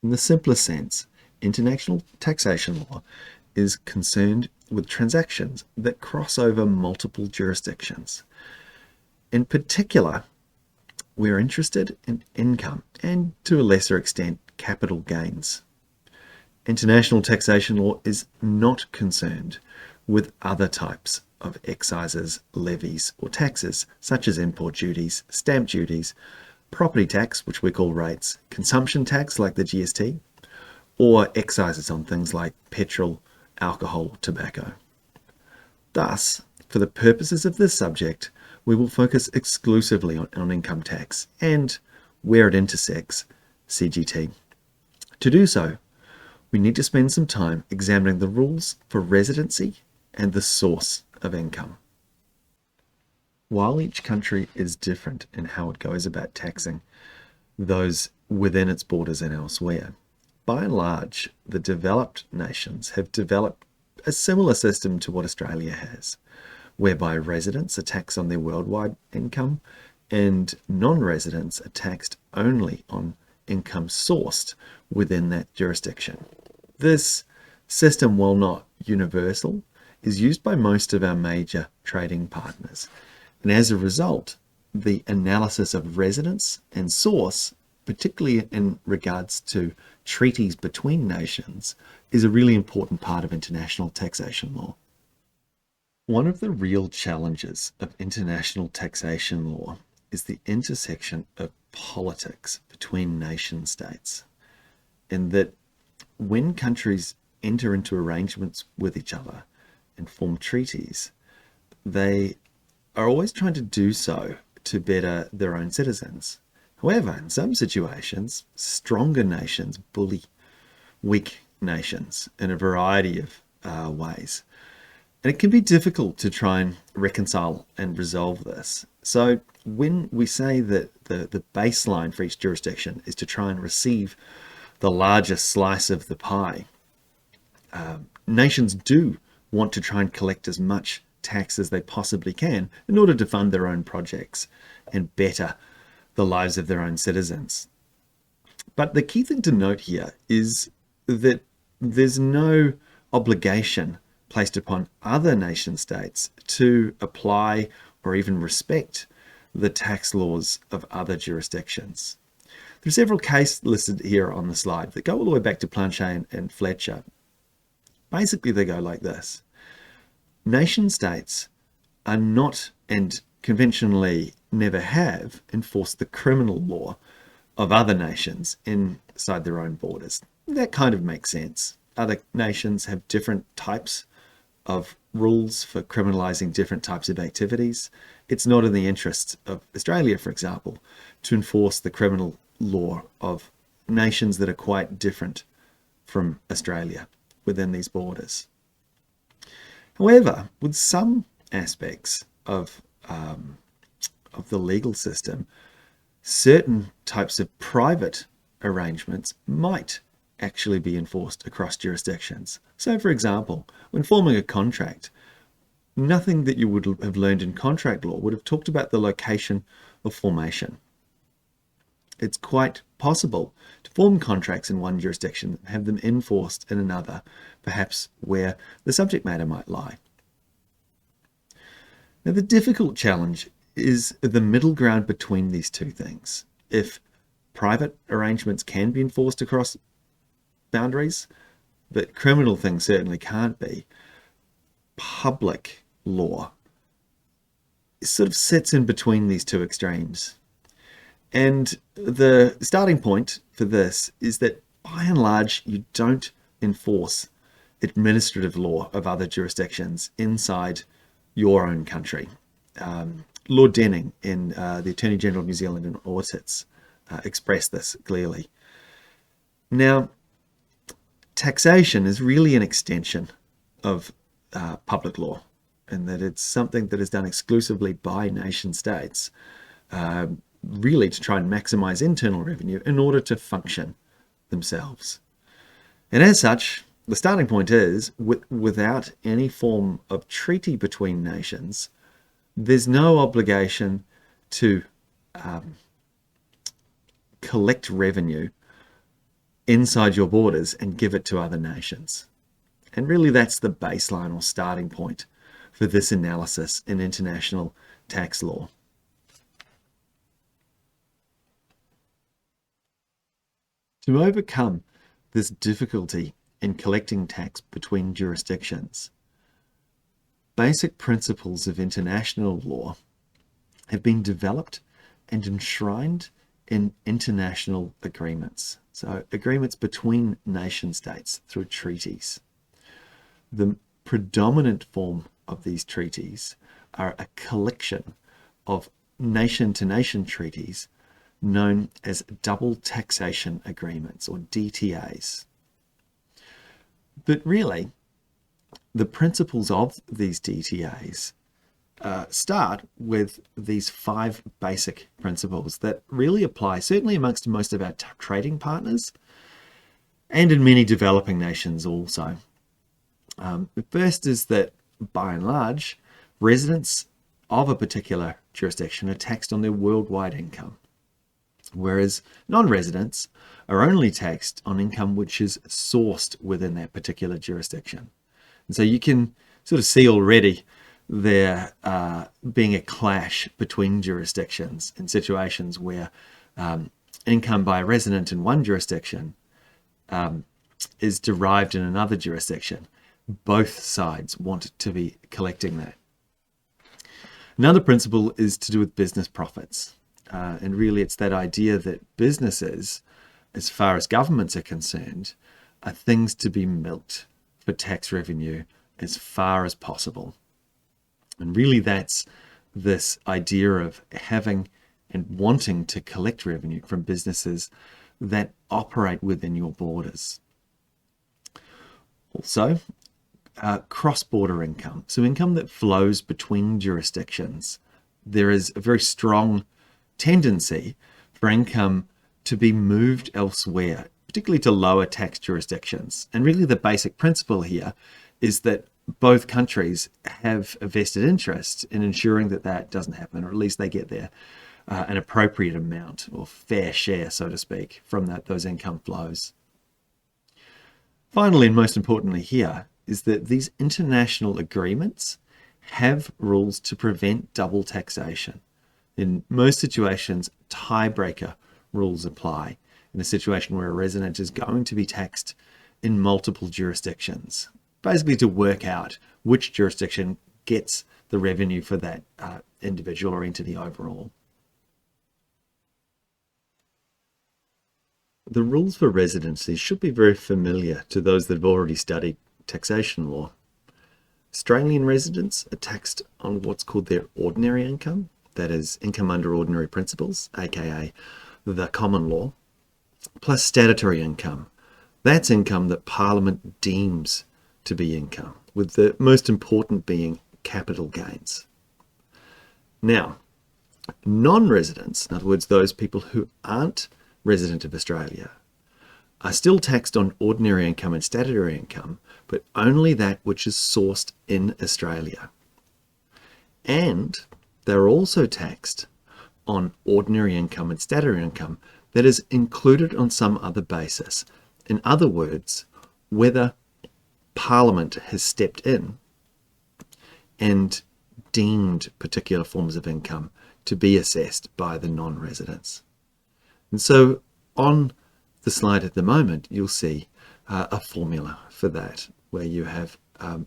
In the simplest sense, international taxation law is concerned with transactions that cross over multiple jurisdictions. In particular, we're interested in income and, to a lesser extent, capital gains. International taxation law is not concerned with other types of excises, levies, or taxes, such as import duties, stamp duties, property tax, which we call rates, consumption tax like the GST, or excises on things like petrol, alcohol, tobacco. Thus, for the purposes of this subject, we will focus exclusively on income tax and, where it intersects, CGT. To do so, we need to spend some time examining the rules for residency and the source of income. While each country is different in how it goes about taxing those within its borders and elsewhere, by and large, the developed nations have developed a similar system to what Australia has, whereby residents are taxed on their worldwide income and non-residents are taxed only on income sourced within that jurisdiction. This system, while not universal, is used by most of our major trading partners. And as a result, the analysis of residence and source, particularly in regards to treaties between nations, is a really important part of international taxation law. One of the real challenges of international taxation law is the intersection of politics between nation states, in that when countries enter into arrangements with each other and form treaties, they are always trying to do so to better their own citizens. However, in some situations, stronger nations bully weak nations in a variety of ways. And it can be difficult to try and reconcile and resolve this. So when we say that the baseline for each jurisdiction is to try and receive the largest slice of the pie, nations do want to try and collect as much tax as they possibly can in order to fund their own projects and better the lives of their own citizens. But the key thing to note here is that there's no obligation placed upon other nation states to apply or even respect the tax laws of other jurisdictions. There are several cases listed here on the slide that go all the way back to Planchet and Fletcher. Basically, they go like this. Nation states are not, and conventionally never have, enforced the criminal law of other nations inside their own borders. That kind of makes sense. Other nations have different types of rules for criminalizing different types of activities. It's not in the interests of Australia, for example, to enforce the criminal law of nations that are quite different from Australia within these borders. However, with some aspects of the legal system, certain types of private arrangements might actually be enforced across jurisdictions. So, for example, when forming a contract, nothing that you would have learned in contract law would have talked about the location of formation. It's quite possible to form contracts in one jurisdiction and have them enforced in another, perhaps where the subject matter might lie. Now, the difficult challenge is the middle ground between these two things. If private arrangements can be enforced across boundaries, but criminal things certainly can't be, public law sort of sits in between these two extremes. And the starting point for this is that by and large, you don't enforce administrative law of other jurisdictions inside your own country. Lord Denning in the Attorney General of New Zealand in Audits expressed this clearly. Now, taxation is really an extension of public law, and that it's something that is done exclusively by nation states, really to try and maximize internal revenue in order to function themselves. And as such, the starting point is, without any form of treaty between nations, there's no obligation to collect revenue inside your borders and give it to other nations. And really that's the baseline or starting point for this analysis in international tax law. To overcome this difficulty in collecting tax between jurisdictions, basic principles of international law have been developed and enshrined in international agreements. So agreements between nation states through treaties. The predominant form of these treaties are a collection of nation-to-nation treaties known as double taxation agreements, or DTAs. But really, the principles of these DTAs start with these 5 basic principles that really apply certainly amongst most of our trading partners and in many developing nations also. The first is that, by and large, residents of a particular jurisdiction are taxed on their worldwide income, whereas non-residents are only taxed on income which is sourced within that particular jurisdiction. And so you can sort of see already there being a clash between jurisdictions in situations where income by a resident in one jurisdiction is derived in another jurisdiction. Both sides want to be collecting that. Another principle is to do with business profits. And really it's that idea that businesses, as far as governments are concerned, are things to be milked for tax revenue as far as possible. And really that's this idea of having and wanting to collect revenue from businesses that operate within your borders. Also, cross-border income, so income that flows between jurisdictions. There is a very strong tendency for income to be moved elsewhere, particularly to lower tax jurisdictions. And really the basic principle here is that both countries have a vested interest in ensuring that that doesn't happen, or at least they get their an appropriate amount or fair share, so to speak, from those income flows. Finally, and most importantly here, is that these international agreements have rules to prevent double taxation. In most situations, tiebreaker rules apply in a situation where a resident is going to be taxed in multiple jurisdictions, basically to work out which jurisdiction gets the revenue for that individual or entity overall. The rules for residency should be very familiar to those that have already studied taxation law. Australian residents are taxed on what's called their ordinary income, that is income under ordinary principles, aka the common law, plus statutory income. That's income that Parliament deems to be income, with the most important being capital gains. Now, non-residents, in other words, those people who aren't resident of Australia, are still taxed on ordinary income and statutory income, but only that which is sourced in Australia. And they're also taxed on ordinary income and statutory income that is included on some other basis. In other words, whether Parliament has stepped in and deemed particular forms of income to be assessed by the non-residents. And so on the slide at the moment, you'll see a formula for that, where you have,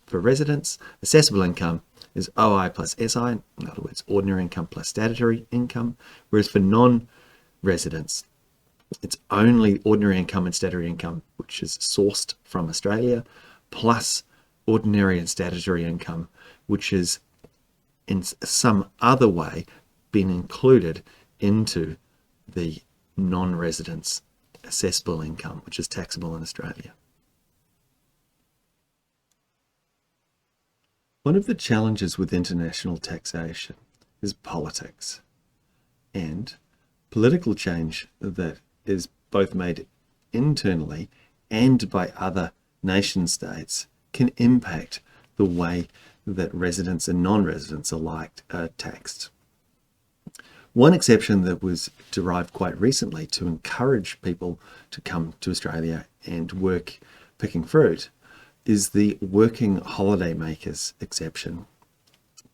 for residents, assessable income is OI plus SI, in other words, ordinary income plus statutory income, whereas for non-residents, it's only ordinary income and statutory income, which is sourced from Australia, plus ordinary and statutory income, which is in some other way been included into the non-residents' assessable income, which is taxable in Australia. One of the challenges with international taxation is politics, and political change that is both made internally and by other nation states can impact the way that residents and non-residents alike are taxed. One exception that was derived quite recently to encourage people to come to Australia and work picking fruit is the working holiday makers exception.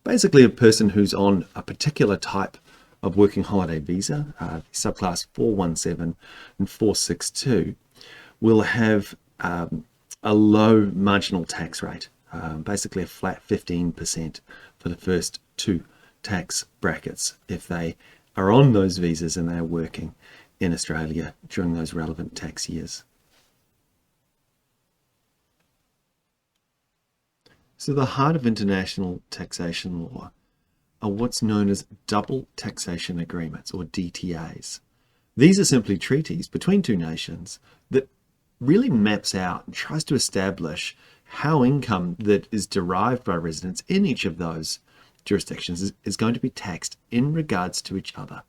Basically, a person who's on a particular type of working holiday visa, subclass 417 and 462, will have a low marginal tax rate, basically a flat 15% for the first two tax brackets if they are on those visas and they are working in Australia during those relevant tax years. So the heart of international taxation law are what's known as double taxation agreements, or DTAs. These are simply treaties between two nations that really maps out and tries to establish how income that is derived by residents in each of those jurisdictions is going to be taxed in regards to each other.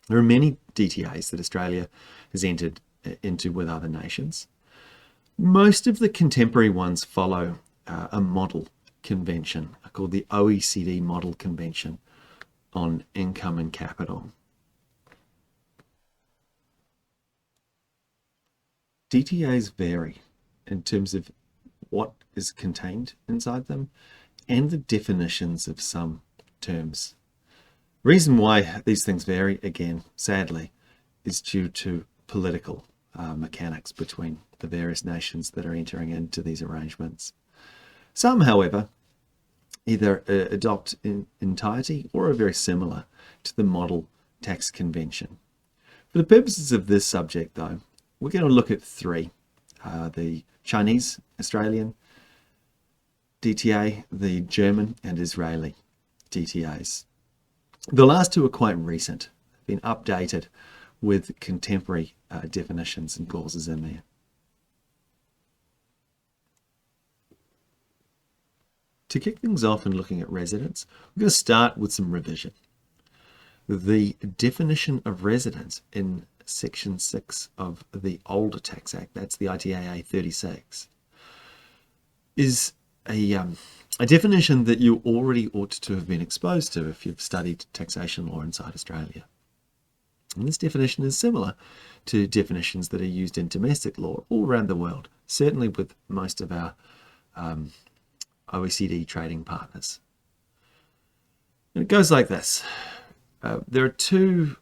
There are many DTAs that Australia has entered into with other nations. Most of the contemporary ones follow a model convention called the OECD Model Convention on Income and Capital. DTAs vary in terms of what is contained inside them and the definitions of some terms. The reason why these things vary, again, sadly, is due to political mechanics between the various nations that are entering into these arrangements. Some, however, either adopt in entirety or are very similar to the Model Tax Convention. For the purposes of this subject, though, we're going to look at three: the Chinese Australian DTA, the German and Israeli DTAs. The last two are quite recent, been updated with contemporary definitions and clauses in there. To kick things off and looking at residence, we're going to start with some revision. The definition of residence in Section 6 of the older Tax Act, that's the ITAA 36, is a definition that you already ought to have been exposed to if you've studied taxation law inside Australia. And this definition is similar to definitions that are used in domestic law all around the world, certainly with most of our OECD trading partners. And it goes like this. There are two,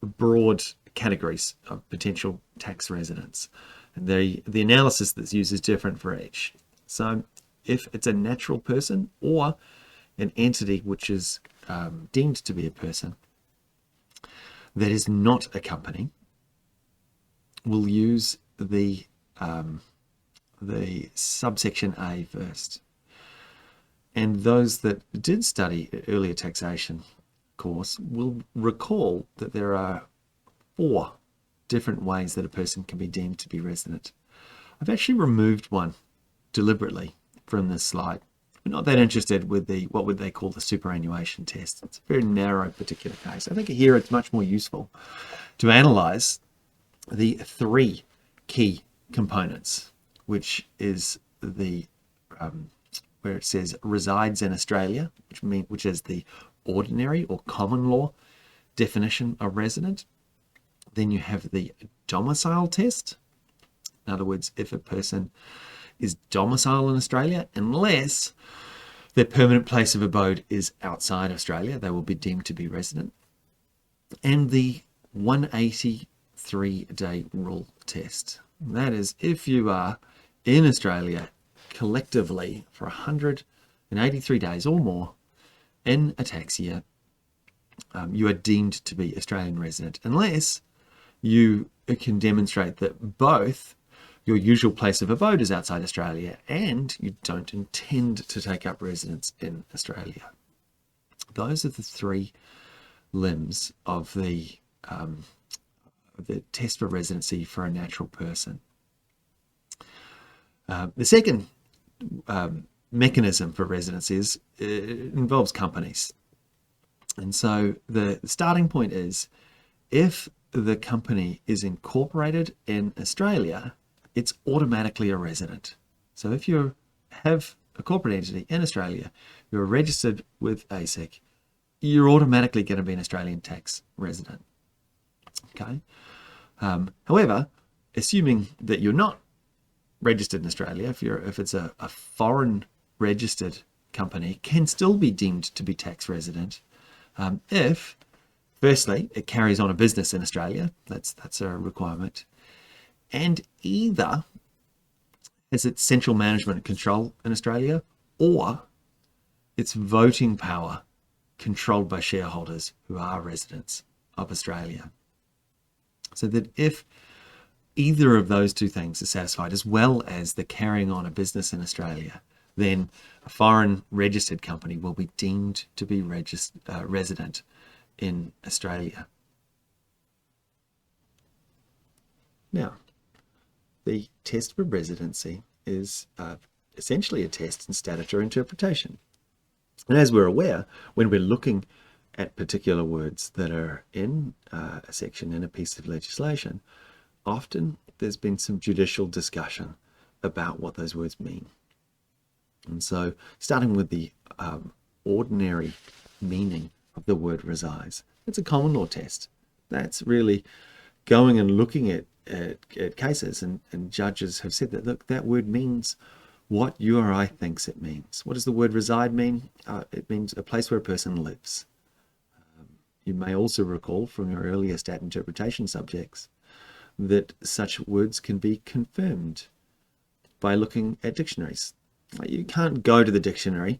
broad categories of potential tax residents. And the analysis that's used is different for each. So if it's a natural person or an entity which is deemed to be a person that is not a company, we'll use the subsection A first. And those that did study earlier taxation course will recall that there are 4 different ways that a person can be deemed to be resident. I've actually removed one deliberately from this slide. We're not that interested with the what would they call the superannuation test. It's a very narrow particular case. I think here it's much more useful to analyze the 3 key components, which is the where it says resides in Australia, which is the ordinary or common law definition of resident. Then you have the domicile test. In other words, if a person is domiciled in Australia, unless their permanent place of abode is outside Australia, they will be deemed to be resident. And the 183-day rule test. That is, if you are in Australia collectively for 183 days or more in a tax year, you are deemed to be Australian resident, unless you can demonstrate that both your usual place of abode is outside Australia and you don't intend to take up residence in Australia. Those are the 3 limbs of the test for residency for a natural person. The second mechanism for residency involves companies. And so the starting point is, if the company is incorporated in Australia, it's automatically a resident. So if you have a corporate entity in Australia, you're registered with ASIC, you're automatically going to be an Australian tax resident. Okay. However, assuming that you're not registered in Australia, if it's a foreign registered company, can still be deemed to be tax resident if, firstly, it carries on a business in Australia. That's a requirement, and either has its central management and control in Australia, or its voting power controlled by shareholders who are residents of Australia. So that if either of those two things are satisfied, as well as the carrying on a business in Australia, then a foreign registered company will be deemed to be resident in Australia. Now, the test for residency is essentially a test in statutory interpretation. And as we're aware, when we're looking at particular words that are in a section in a piece of legislation, often there's been some judicial discussion about what those words mean. And so starting with the ordinary meaning of the word resides, it's a common law test. That's really going and looking at cases, and judges have said that, look, that word means what you or I thinks it means. What does the word reside mean? It means a place where a person lives. You may also recall from your earlier stat interpretation subjects that such words can be confirmed by looking at dictionaries. You can't go to the dictionary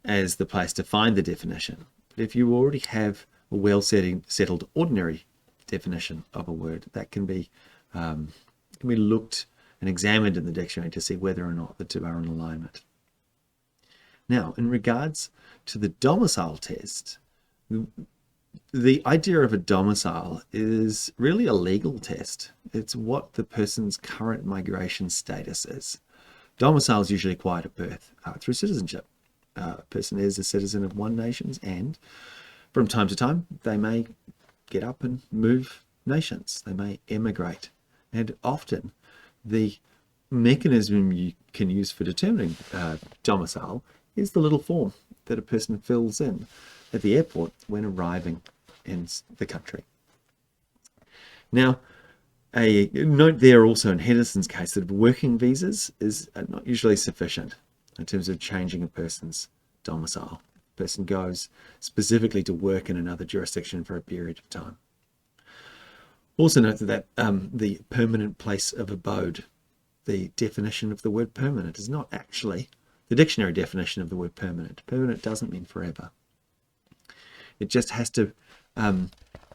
as the place to find the definition, but if you already have a well-settled ordinary definition of a word, that can be looked and examined in the dictionary to see whether or not the two are in alignment. Now, in regards to the domicile test, the idea of a domicile is really a legal test. It's what the person's current migration status is. Domicile is usually acquired at birth through citizenship. A person is a citizen of one nation, and from time to time they may get up and move nations. They may emigrate, and often the mechanism you can use for determining domicile is the little form that a person fills in at the airport when arriving in the country. Now, a note there also in Henderson's case that working visas is not usually sufficient in terms of changing a person's domicile. A person goes specifically to work in another jurisdiction for a period of time. Also note that the permanent place of abode, the definition of the word permanent, is not actually the dictionary definition of the word permanent. Permanent doesn't mean forever. It just has to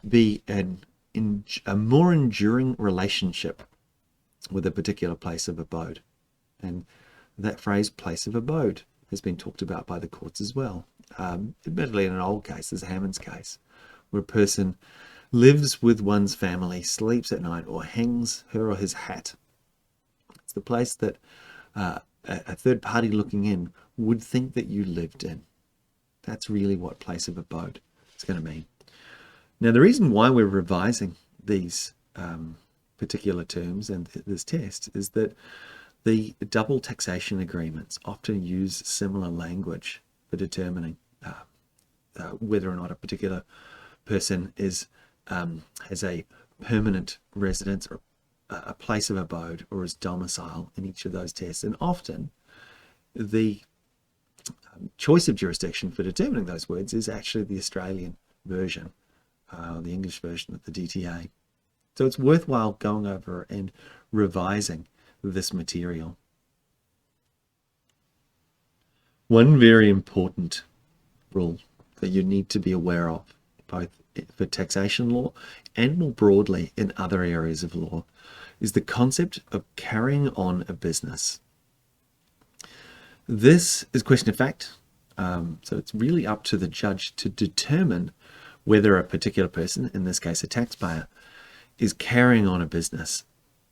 be a more enduring relationship with a particular place of abode. And that phrase, place of abode, has been talked about by the courts as well. Admittedly, in an old case, there's Hammond's case, where a person lives with one's family, sleeps at night, or hangs her or his hat. It's the place that a third party looking in would think that you lived in. That's really what place of abode is going to mean. Now, the reason why we're revising these particular terms and this test is that the double taxation agreements often use similar language for determining whether or not a particular person is has a permanent residence or a place of abode or is domicile in each of those tests. And often the choice of jurisdiction for determining those words is actually the Australian version, the English version of the DTA. So it's worthwhile going over and revising this material. One very important rule that you need to be aware of, both for taxation law and more broadly in other areas of law, is the concept of carrying on a business. This is a question of fact, so it's really up to the judge to determine whether a particular person, in this case a taxpayer, is carrying on a business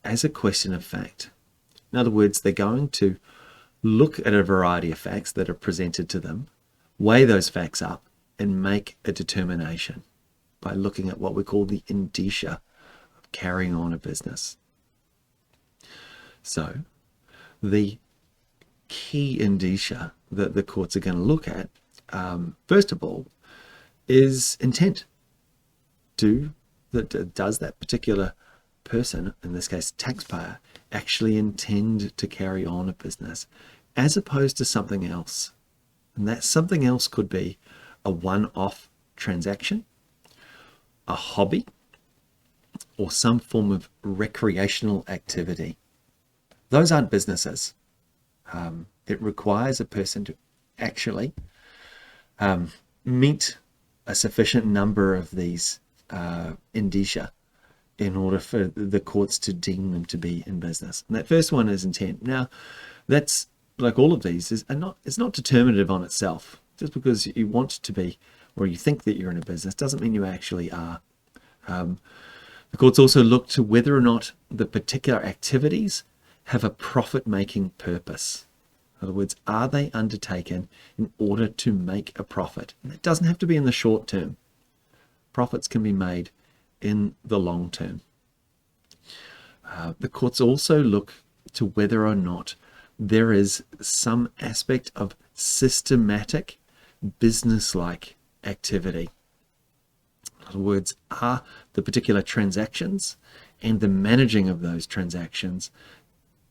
as a question of fact. In other words, they're going to look at a variety of facts that are presented to them, weigh those facts up, and make a determination by looking at what we call the indicia of carrying on a business. So, the key indicia that the courts are going to look at, first of all, is intent. Does that particular person, in this case taxpayer, actually intend to carry on a business as opposed to something else? And that something else could be a one-off transaction, a hobby, or some form of recreational activity. Those aren't businesses. It requires a person to actually meet a sufficient number of these indicia in order for the courts to deem them to be in business. And that first one is intent. Now, that's like all of these, it's not determinative on itself. Just because you want to be or you think that you're in a business doesn't mean you actually are. The courts also look to whether or not the particular activities have a profit-making purpose. In other words, are they undertaken in order to make a profit? And it doesn't have to be in the short term. Profits can be made in the long term. The courts also look to whether or not there is some aspect of systematic business-like activity. In other words, are the particular transactions and the managing of those transactions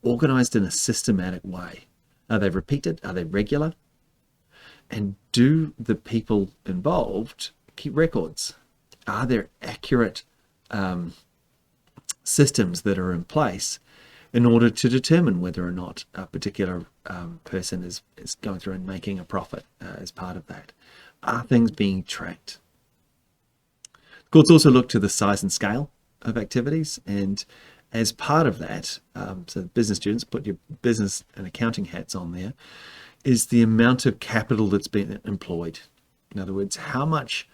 organized in a systematic way? Are they repeated? Are they regular? And do the people involved keep records? Are there accurate systems that are in place in order to determine whether or not a particular person is going through and making a profit as part of that? Are things being tracked? Courts also look to the size and scale of activities, and as part of that, so business students, put your business and accounting hats on there, is the amount of capital that's been employed. In other words, how much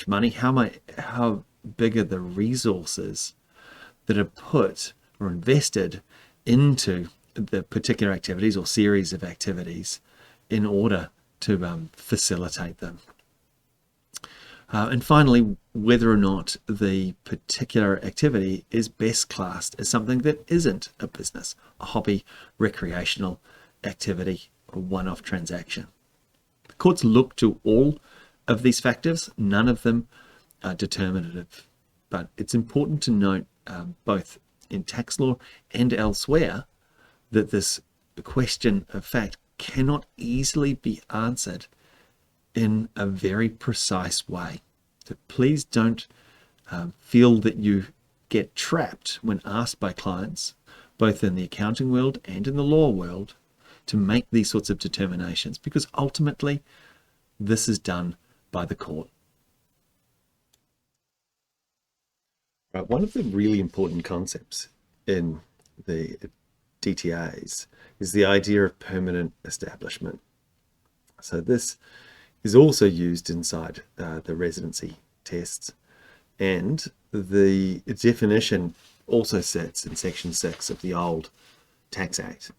money, how big are the resources that are put or invested into the particular activities or series of activities in order to facilitate them. And finally, whether or not the particular activity is best classed as something that isn't a business, a hobby, recreational activity, or one-off transaction. The courts look to all of these factors. None of them are determinative, but it's important to note both in tax law and elsewhere that this question of fact cannot easily be answered in a very precise way. So please don't feel that you get trapped when asked by clients, both in the accounting world and in the law world, to make these sorts of determinations, because ultimately this is done by the court. Right, one of the really important concepts in the DTAs is the idea of permanent establishment. So this is also used inside the residency tests, and the definition also sits in Section 6 of the old Tax Act.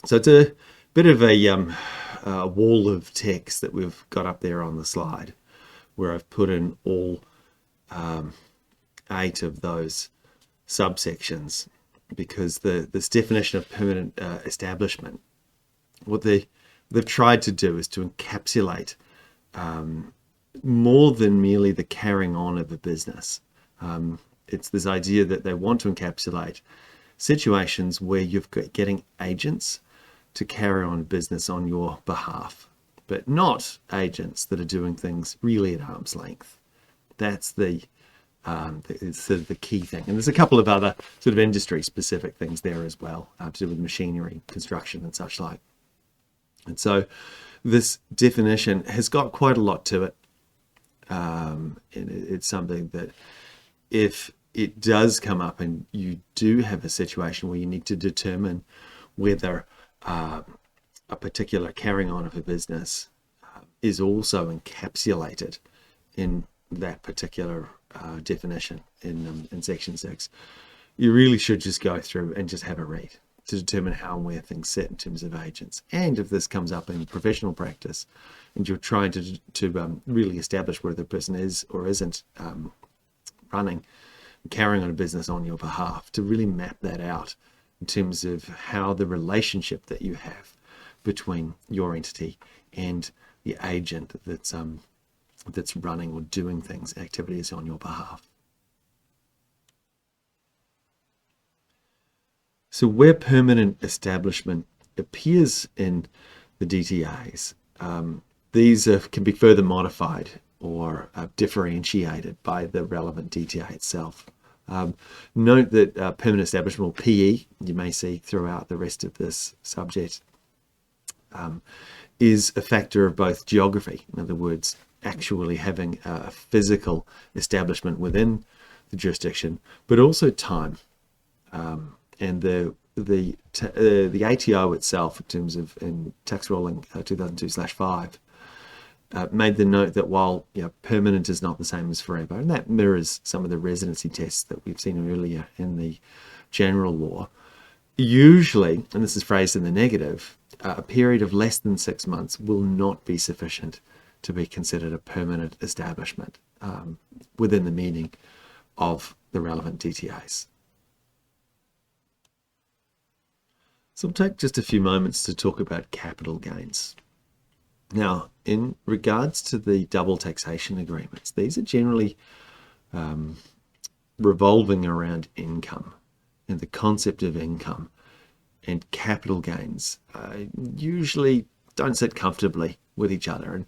So it's a bit of a wall of text that we've got up there on the slide, where I've put in all 8 of those subsections, because this definition of permanent establishment, what they've tried to do is to encapsulate more than merely the carrying on of a business. It's this idea that they want to encapsulate situations where you've got getting agents to carry on business on your behalf, but not agents that are doing things really at arm's length. That's it's sort of the key thing. And there's a couple of other sort of industry specific things there as well, to do with machinery, construction and such like. And so this definition has got quite a lot to it. And it's something that if it does come up and you do have a situation where you need to determine whether a particular carrying on of a business is also encapsulated in that particular definition in Section 6, you really should just go through and just have a read to determine how and where things sit in terms of agents. And if this comes up in professional practice and you're trying to really establish whether the person is or isn't running, carrying on a business on your behalf, to really map that out in terms of how the relationship that you have between your entity and the agent that's that's running or doing things, activities on your behalf. So where permanent establishment appears in the DTAs, these can be further modified or differentiated by the relevant DTA itself. Note that permanent establishment, or PE, you may see throughout the rest of this subject, is a factor of both geography, in other words, actually having a physical establishment within the jurisdiction, but also time. And the ATO itself, in terms of in tax ruling 2002/5, made the note that while permanent is not the same as forever, and that mirrors some of the residency tests that we've seen earlier in the general law, usually, and this is phrased in the negative, a period of less than 6 months will not be sufficient to be considered a permanent establishment within the meaning of the relevant DTAs. So we'll take just a few moments to talk about capital gains. Now, in regards to the double taxation agreements, these are generally revolving around income and the concept of income, and capital gains usually don't sit comfortably with each other. And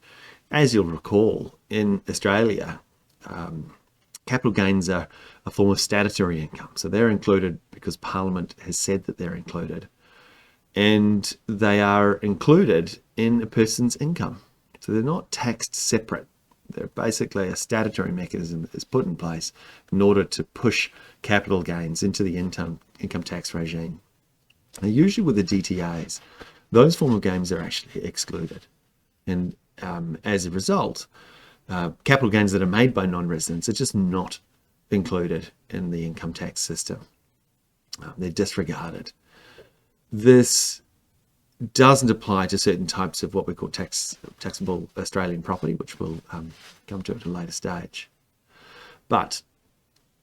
as you'll recall, in Australia, capital gains are a form of statutory income. So they're included because Parliament has said that they're included. And they are included in a person's income. So they're not taxed separate. They're basically a statutory mechanism that is put in place in order to push capital gains into the income tax regime. Now, usually with the DTAs, those form of gains are actually excluded. And as a result, capital gains that are made by non-residents are just not included in the income tax system. They're disregarded. This doesn't apply to certain types of what we call taxable Australian property, which we'll come to at a later stage. But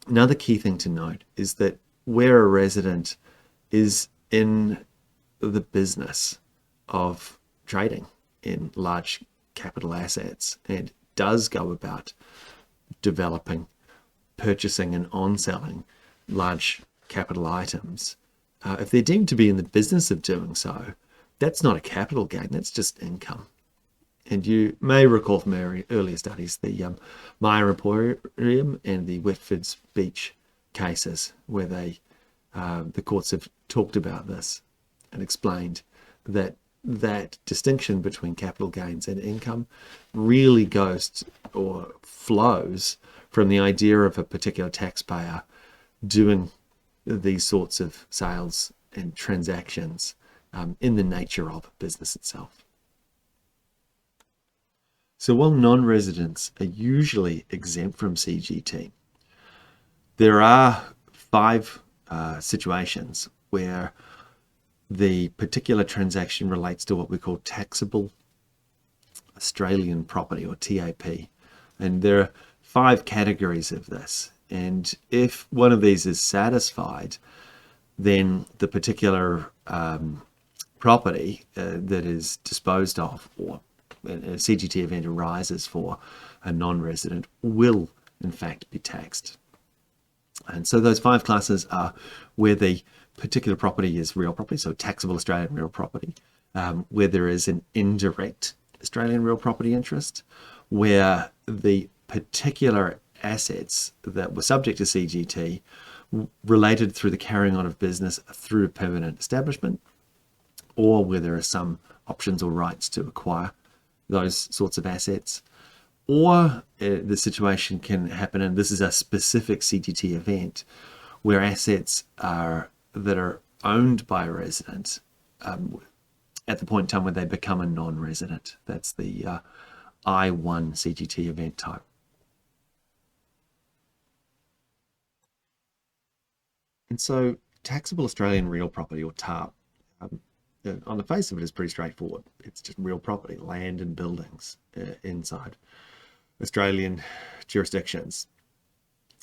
another key thing to note is that where a resident is in the business of trading in large capital assets and does go about developing, purchasing and on-selling large capital items, if they're deemed to be in the business of doing so, that's not a capital gain, that's just income. And you may recall from our earlier studies the Meyer Emporium and the Whitford's Beach cases, where the courts have talked about this and explained that distinction between capital gains and income really goes or flows from the idea of a particular taxpayer doing these sorts of sales and transactions in the nature of business itself. So while non-residents are usually exempt from CGT, there are 5 situations where the particular transaction relates to what we call taxable Australian property, or TAP. And there are 5 categories of this. And if one of these is satisfied, then the particular property that is disposed of, or a CGT event arises for a non-resident, will in fact be taxed. And so those 5 classes are where the particular property is real property, so taxable Australian real property, where there is an indirect Australian real property interest, where the particular assets that were subject to CGT related through the carrying on of business through a permanent establishment, or where there are some options or rights to acquire those sorts of assets. Or the situation can happen, and this is a specific CGT event, where assets that are owned by a resident at the point in time when they become a non-resident. That's the I1 CGT event type. And so taxable Australian real property, or TARP, on the face of it is pretty straightforward. It's just real property, land and buildings inside Australian jurisdictions.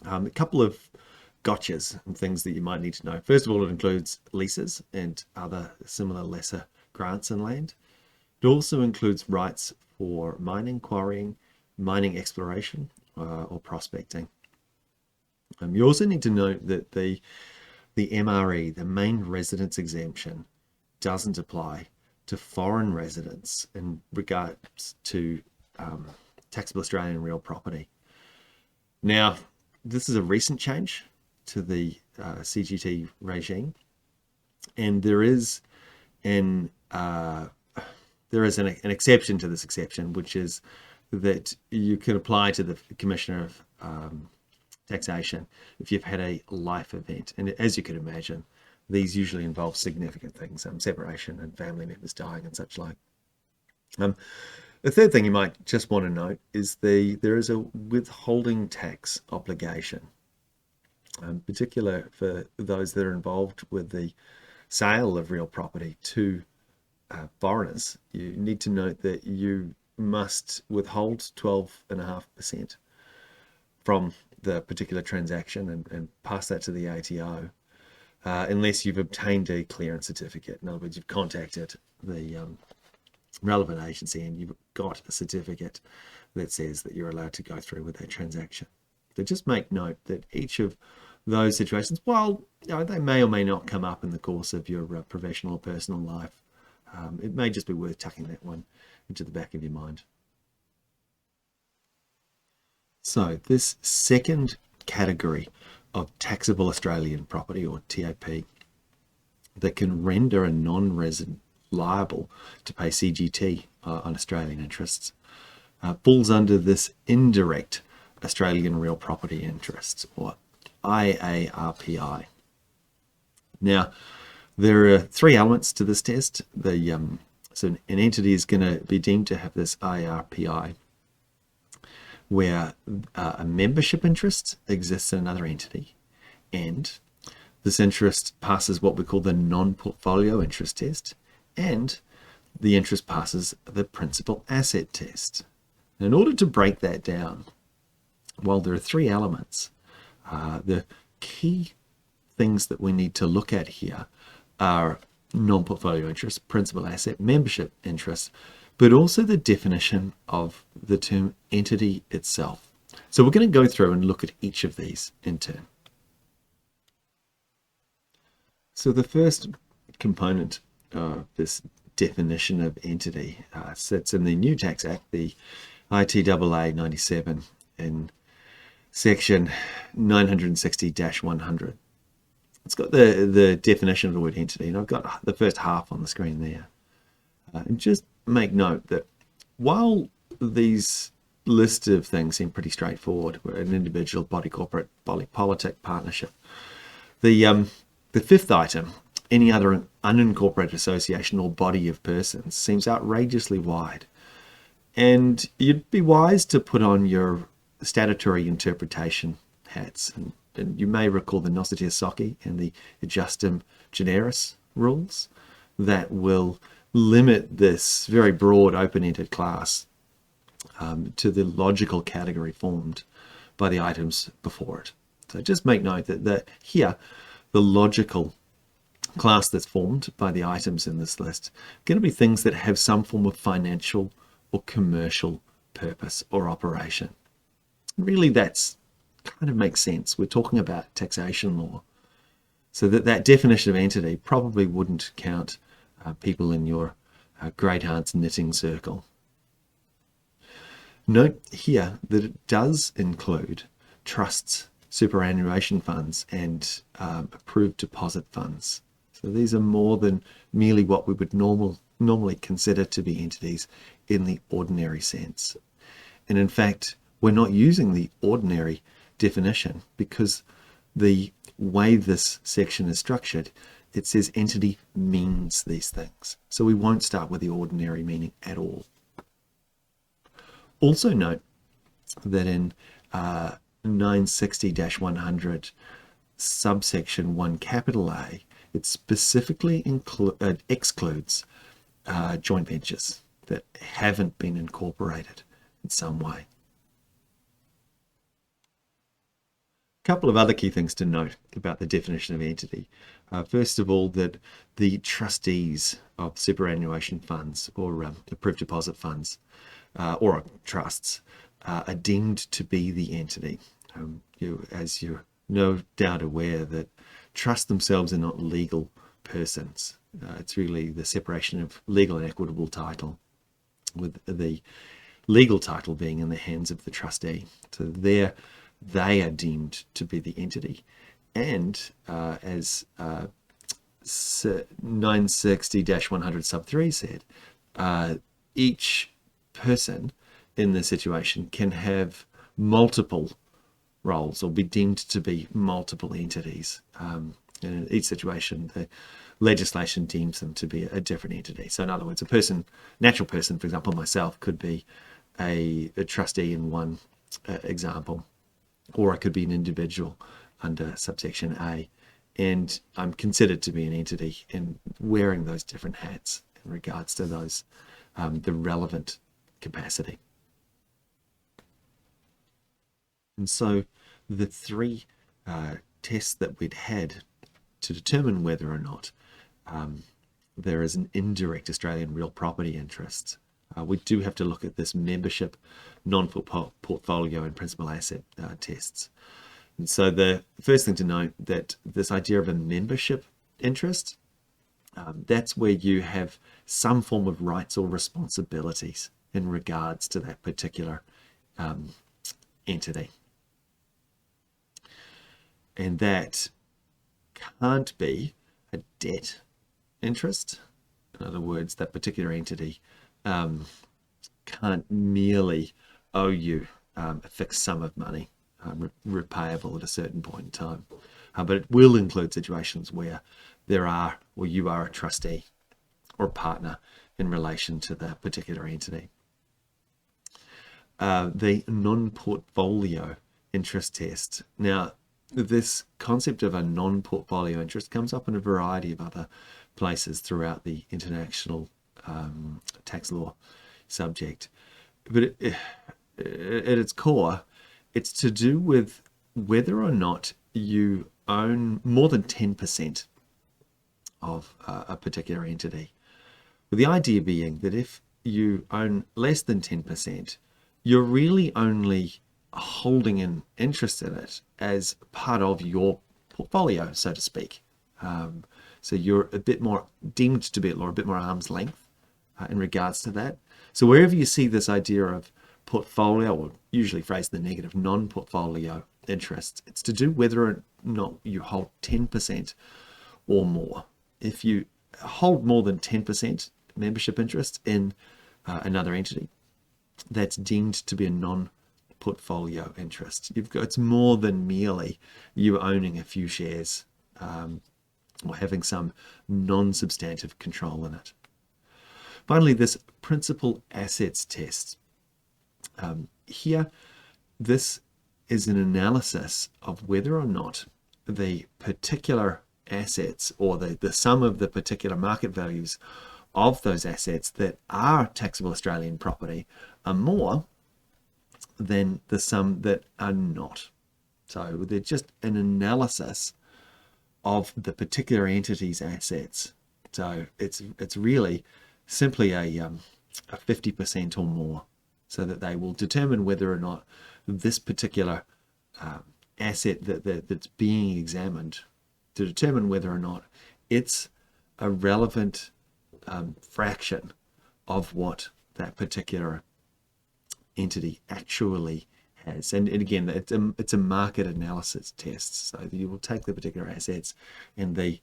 A couple of gotchas and things that you might need to know. First of all, it includes leases and other similar lesser grants in land. It also includes rights for mining, quarrying, mining exploration or prospecting. You also need to note that the MRE, the main residence exemption, doesn't apply to foreign residents in regards to taxable Australian real property. Now, this is a recent change to the CGT regime, and there is an exception to this exception, which is that you can apply to the Commissioner of Taxation if you've had a life event. And as you can imagine, these usually involve significant things, separation and family members dying and such like. The third thing you might just want to note is there is a withholding tax obligation, particular for those that are involved with the sale of real property to foreigners. You need to note that you must withhold 12.5% from the particular transaction and pass that to the ATO unless you've obtained a clearance certificate. In other words, you've contacted the relevant agency and you've got a certificate that says that you're allowed to go through with that transaction. So just make note that each of those situations, while they may or may not come up in the course of your professional or personal life, it may just be worth tucking that one into the back of your mind. So this second category of taxable Australian property, or TAP, that can render a non-resident liable to pay CGT on Australian interests, falls under this indirect Australian real property interests, or IARPI. Now, there are three elements to this test. So an entity is going to be deemed to have this IRPI where a membership interest exists in another entity, and this interest passes what we call the non-portfolio interest test, and the interest passes the principal asset test. And in order to break that down, while there are three elements, the key things that we need to look at here are non-portfolio interest, principal asset, membership interest, but also the definition of the term entity itself. So we're going to go through and look at each of these in turn. So the first component of this definition of entity sits in the new Tax Act, the ITWA 97, in section 960-100. It's got the definition of the word entity, and I've got the first half on the screen there. And just make note that while these list of things seem pretty straightforward, an individual, body corporate, polypolitic, partnership, the fifth item, any other unincorporated association or body of persons, seems outrageously wide. And you'd be wise to put on your statutory interpretation hats. And you may recall the Nociter Socii and the Adjustum Generis rules that will limit this very broad open-ended class to the logical category formed by the items before it. So just make note that here, the logical class that's formed by the items in this list are going to be things that have some form of financial or commercial purpose or operation. Really, that's kind of makes sense. We're talking about taxation law. So that definition of entity probably wouldn't count people in your great aunt's knitting circle. Note here that it does include trusts, superannuation funds, and approved deposit funds. So these are more than merely what we would normally consider to be entities in the ordinary sense. And in fact, we're not using the ordinary definition because the way this section is structured, it says entity means these things. So we won't start with the ordinary meaning at all. Also note that in 960-100 subsection 1 capital A, it specifically excludes joint ventures that haven't been incorporated in some way. A couple of other key things to note about the definition of entity. First of all, that the trustees of superannuation funds or approved deposit funds or trusts are deemed to be the entity. As you're no doubt aware, that trusts themselves are not legal persons. It's really the separation of legal and equitable title, with the legal title being in the hands of the trustee. So they are deemed to be the entity. And as 960-100 sub 3 said, each person in this situation can have multiple roles or be deemed to be multiple entities. And in each situation, the legislation deems them to be a different entity. So in other words, natural person, for example, myself, could be a trustee in one example, or I could be an individual under subsection A, and I'm considered to be an entity in wearing those different hats in regards to those the relevant capacity. And so the three tests that we'd had to determine whether or not there is an indirect Australian real property interest, we do have to look at this membership, non-portfolio and principal asset tests. And so the first thing to note, that this idea of a membership interest, that's where you have some form of rights or responsibilities in regards to that particular entity. And that can't be a debt interest. In other words, that particular entity can't merely owe you a fixed sum of money, repayable at a certain point in time. But it will include situations where you are a trustee or a partner in relation to the particular entity. The non-portfolio interest test. Now, this concept of a non-portfolio interest comes up in a variety of other places throughout the international tax law subject. But at its core, it's to do with whether or not you own more than 10% of a particular entity. With the idea being that if you own less than 10%, you're really only holding an interest in it as part of your portfolio, so to speak. So you're a bit more deemed to be at law, a bit more arm's length in regards to that. So wherever you see this idea of portfolio, or usually phrased in the negative, non-portfolio interest, it's to do whether or not you hold 10% or more. If you hold more than 10% membership interest in another entity, that's deemed to be a non-portfolio interest. It's more than merely you owning a few shares or having some non-substantive control in it. Finally, this principal assets test. Here, this is an analysis of whether or not the particular assets, or the sum of the particular market values of those assets that are taxable Australian property, are more than the sum that are not. So they're just an analysis of the particular entity's assets. So it's really simply a 50% or more, so that they will determine whether or not this particular asset that's being examined, to determine whether or not it's a relevant fraction of what that particular entity actually has. And again, it's a market analysis test. So you will take the particular assets and they're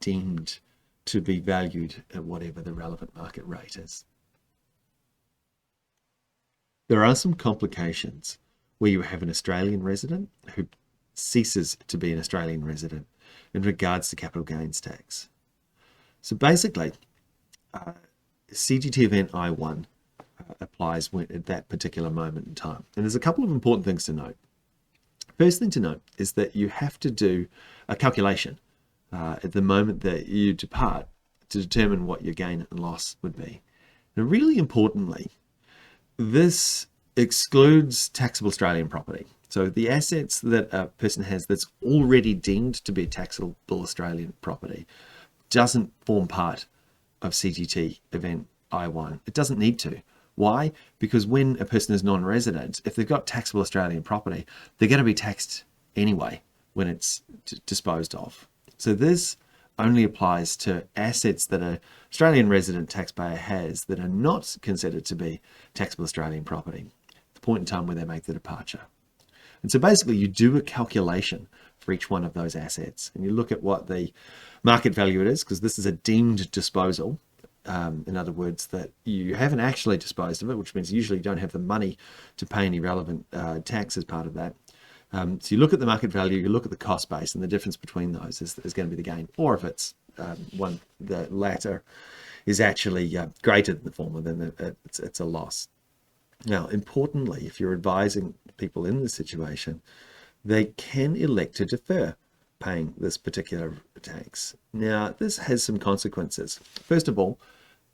deemed to be valued at whatever the relevant market rate is. There are some complications where you have an Australian resident who ceases to be an Australian resident in regards to capital gains tax. So basically, CGT event I1 applies at that particular moment in time. And there's a couple of important things to note. First thing to note is that you have to do a calculation at the moment that you depart to determine what your gain and loss would be. And really importantly, this excludes taxable Australian property. So the assets that a person has that's already deemed to be taxable Australian property doesn't form part of CGT event I1. It doesn't need to. Why? Because when a person is non-resident, if they've got taxable Australian property, they're going to be taxed anyway when it's disposed of. So this only applies to assets that an Australian resident taxpayer has that are not considered to be taxable Australian property at the point in time where they make the departure. And so basically you do a calculation for each one of those assets, and you look at what the market value it is, because this is a deemed disposal. In other words, that you haven't actually disposed of it, which means usually you don't have the money to pay any relevant tax as part of that. So you look at the market value, you look at the cost base, and the difference between those is going to be the gain. Or if it's the latter is actually greater than the former, then it's a loss. Now, importantly, if you're advising people in this situation, they can elect to defer paying this particular tax. Now, this has some consequences. First of all,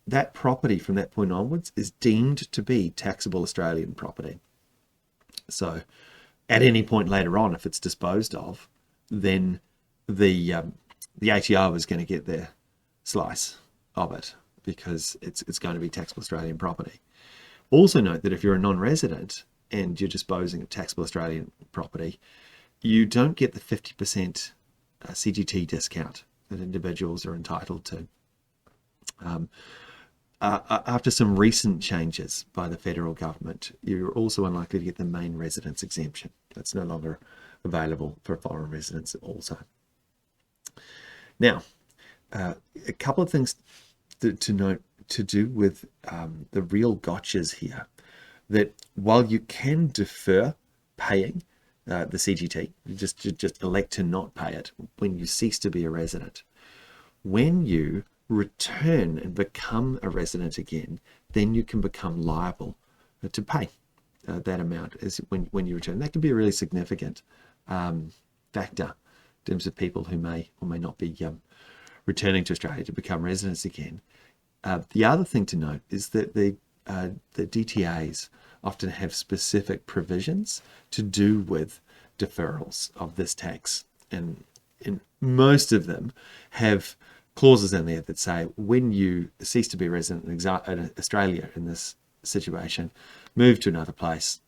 that property from that point onwards is deemed to be taxable Australian property. So at any point later on, if it's disposed of, then the ATO is going to get their slice of it because it's going to be taxable Australian property. Also note that if you're a non-resident and you're disposing of taxable Australian property, you don't get the 50% CGT discount that individuals are entitled to. After some recent changes by the federal government, you're also unlikely to get the main residence exemption. That's no longer available for foreign residents also. Now, a couple of things to note to do with the real gotchas here, that while you can defer paying the CGT, you just elect to not pay it when you cease to be a resident. When you return and become a resident again, then you can become liable to pay that amount as when you return. That can be a really significant factor in terms of people who may or may not be returning to Australia to become residents again. The other thing to note is that the DTAs often have specific provisions to do with deferrals of this tax, and most of them have clauses in there that say when you cease to be a resident in Australia in this situation, move to another place,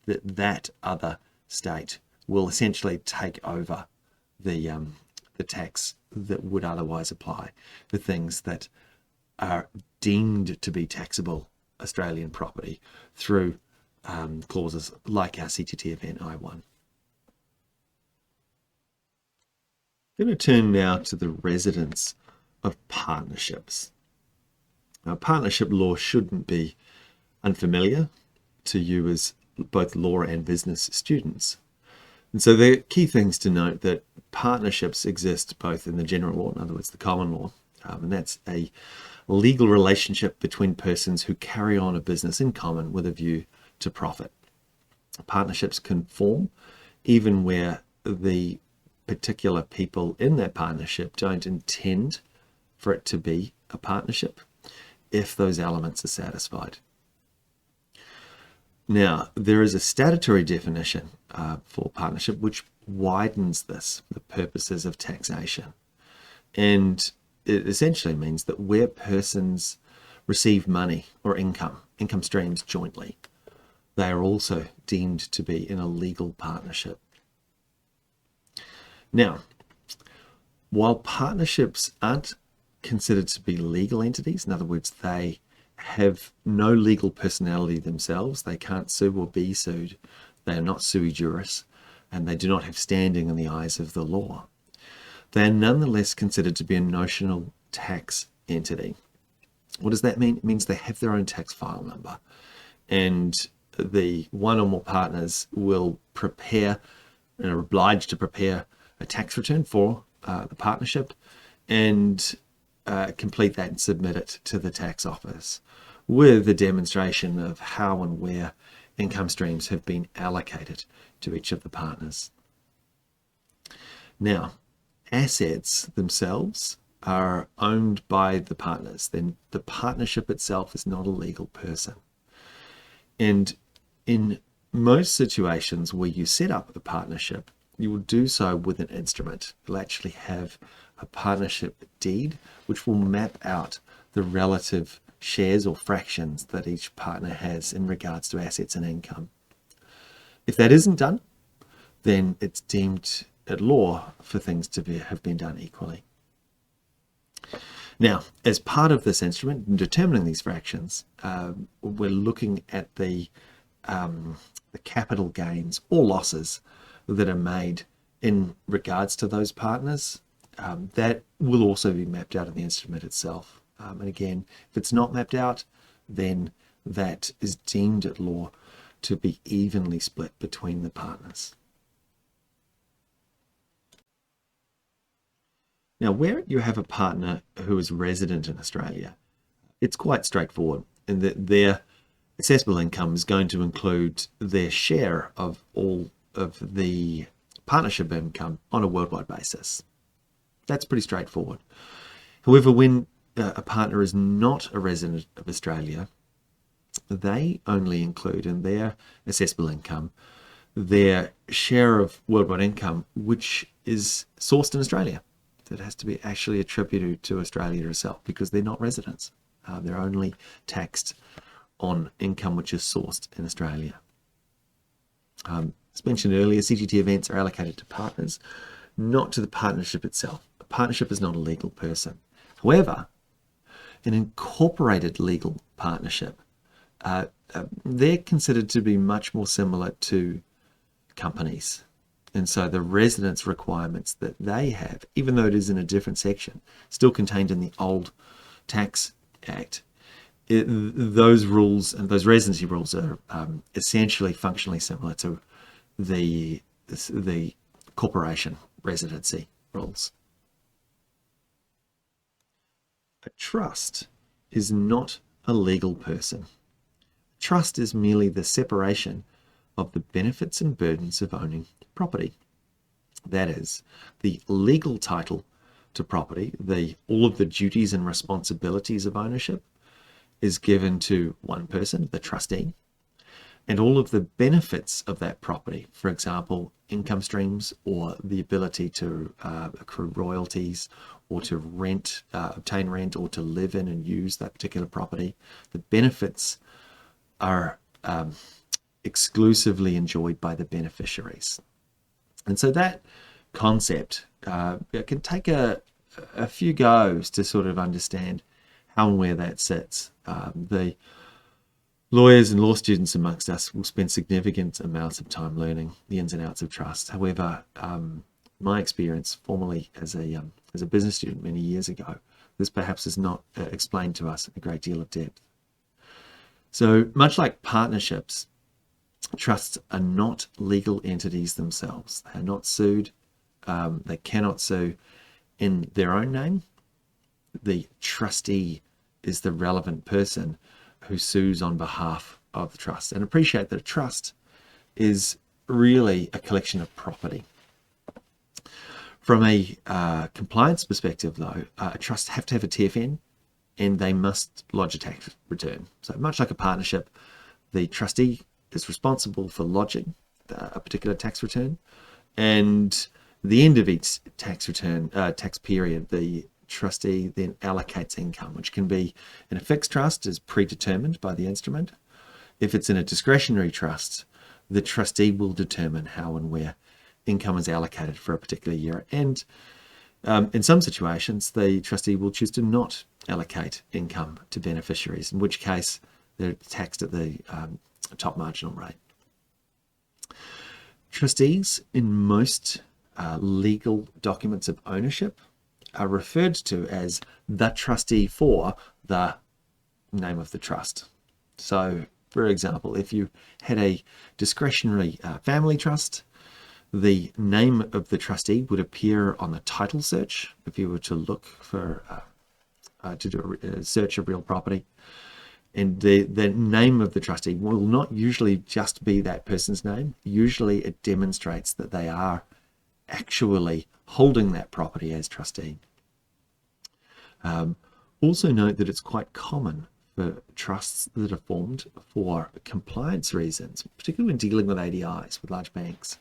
that other state will essentially take over the tax that would otherwise apply for things that are deemed to be taxable Australian property through clauses like our CTT event I1. I'm going to turn now to the residence of partnerships. Now, partnership law shouldn't be unfamiliar to you as both law and business students. And so the key things to note that partnerships exist both in the general law, in other words, the common law, and that's a legal relationship between persons who carry on a business in common with a view to profit. Partnerships can form even where the particular people in that partnership don't intend for it to be a partnership if those elements are satisfied. Now, there is a statutory definition for partnership which widens this for the purposes of taxation. And it essentially means that where persons receive money or income streams jointly, they are also deemed to be in a legal partnership. Now, while partnerships aren't considered to be legal entities, in other words, they have no legal personality themselves, they can't sue or be sued, they are not sui juris, and they do not have standing in the eyes of the law, they are nonetheless considered to be a notional tax entity. What does that mean? It means they have their own tax file number, and the one or more partners will prepare and are obliged to prepare a tax return for the partnership and complete that and submit it to the tax office with a demonstration of how and where income streams have been allocated to each of the partners. Now, assets themselves are owned by the partners. Then the partnership itself is not a legal person. And in most situations where you set up a partnership, you will do so with an instrument. You'll actually have a partnership deed which will map out the relative shares or fractions that each partner has in regards to assets and income. If that isn't done, then it's deemed at law for things to have been done equally. Now, as part of this instrument, in determining these fractions, we're looking at the capital gains or losses that are made in regards to those partners. That will also be mapped out in the instrument itself. And again, if it's not mapped out, then that is deemed at law to be evenly split between the partners. Now, where you have a partner who is resident in Australia, it's quite straightforward in that their assessable income is going to include their share of all of the partnership income on a worldwide basis. That's pretty straightforward. However, when a partner is not a resident of Australia, they only include in their assessable income their share of worldwide income, which is sourced in Australia. That has to be actually attributed to Australia itself because they're not residents. They're only taxed on income which is sourced in Australia. As mentioned earlier, CGT events are allocated to partners, not to the partnership itself. A partnership is not a legal person. However, an incorporated legal partnership, they're considered to be much more similar to companies. And so the residence requirements that they have, even though it is in a different section, still contained in the old Tax Act, those rules and those residency rules are essentially functionally similar to the corporation residency rules. A trust is not a legal person. A trust is merely the separation of the benefits and burdens of owning property. That is, the legal title to property, all of the duties and responsibilities of ownership is given to one person, the trustee, and all of the benefits of that property, for example, income streams or the ability to accrue royalties or to obtain rent or to live in and use that particular property, the benefits are exclusively enjoyed by the beneficiaries. And so that concept can take a few goes to sort of understand how and where that sits. The lawyers and law students amongst us will spend significant amounts of time learning the ins and outs of trust. However, my experience formerly as a business student many years ago, this perhaps is not explained to us in a great deal of depth. So much like partnerships, trusts are not legal entities themselves. They are not sued. They cannot sue in their own name. The trustee is the relevant person who sues on behalf of the trust. And appreciate that a trust is really a collection of property. From a compliance perspective, though, a trust have to have a TFN and they must lodge a tax return. So much like a partnership, the trustee is responsible for lodging a particular tax return, and at the end of each tax return, tax period, the trustee then allocates income, which can be in a fixed trust as predetermined by the instrument. If it's in a discretionary trust, the trustee will determine how and where income is allocated for a particular year. And in some situations, the trustee will choose to not allocate income to beneficiaries, in which case they're taxed at the top marginal rate. Trustees in most legal documents of ownership are referred to as the trustee for the name of the trust. So, for example, if you had a discretionary family trust, the name of the trustee would appear on the title search if you were to look for to do a search of real property. And the name of the trustee will not usually just be that person's name. Usually it demonstrates that they are actually holding that property as trustee. Also note that it's quite common for trusts that are formed for compliance reasons, particularly when dealing with ADIs, with large banks.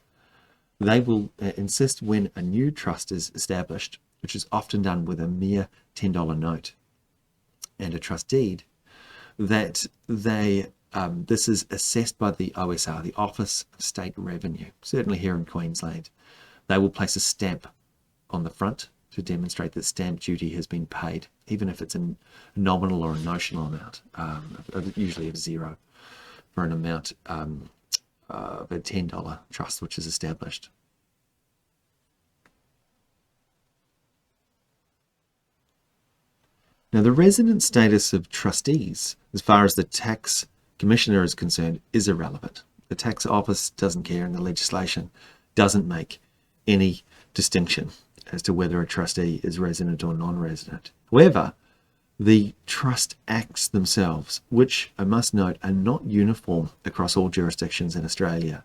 They will insist when a new trust is established, which is often done with a mere $10 note and a trust deed, that this is assessed by the OSR, the Office of State Revenue, certainly here in Queensland. They will place a stamp on the front to demonstrate that stamp duty has been paid, even if it's a nominal or a notional amount, usually of zero, for an amount of a $10 trust which is established. Now, the resident status of trustees, as far as the tax commissioner is concerned, is irrelevant. The tax office doesn't care, and the legislation doesn't make any distinction as to whether a trustee is resident or non-resident. However, the trust acts themselves, which I must note are not uniform across all jurisdictions in Australia,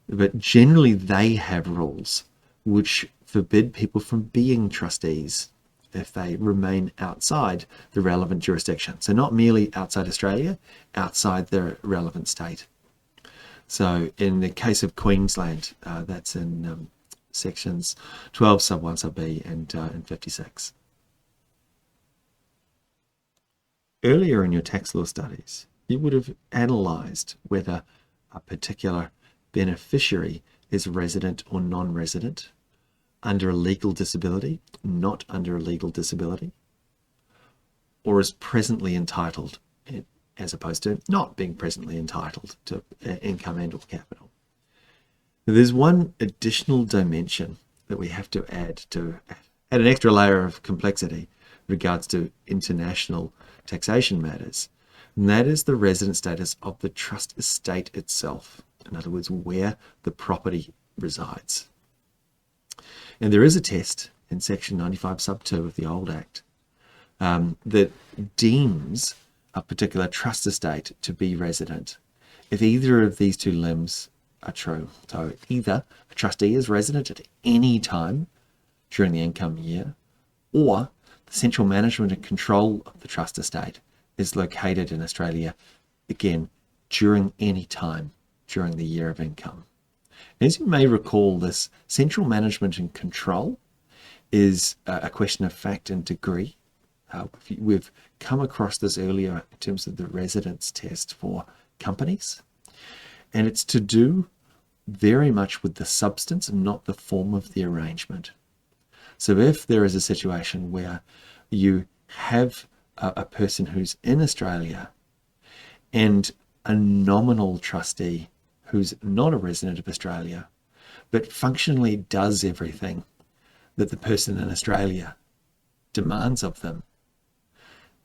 but generally they have rules which forbid people from being trustees if they remain outside the relevant jurisdiction. So not merely outside Australia, outside the relevant state. So in the case of Queensland, that's in sections 12 sub 1 sub b and 56. Earlier in your tax law studies, you would have analysed whether a particular beneficiary is resident or non-resident, under a legal disability, not under a legal disability, or is presently entitled, as opposed to not being presently entitled to income and or capital. There's one additional dimension that we have to add an extra layer of complexity in regards to international taxation matters, and that is the resident status of the trust estate itself. In other words, where the property resides. And there is a test in section 95 sub 2 of the old Act that deems a particular trust estate to be resident if either of these two limbs are true. So either a trustee is resident at any time during the income year, or the central management and control of the trust estate is located in Australia, again, during any time during the year of income. As you may recall, this central management and control is a question of fact and degree. We've come across this earlier in terms of the residence test for companies, and it's to do very much with the substance and not the form of the arrangement. So if there is a situation where you have a person who's in Australia and a nominal trustee who's not a resident of Australia, but functionally does everything that the person in Australia demands of them,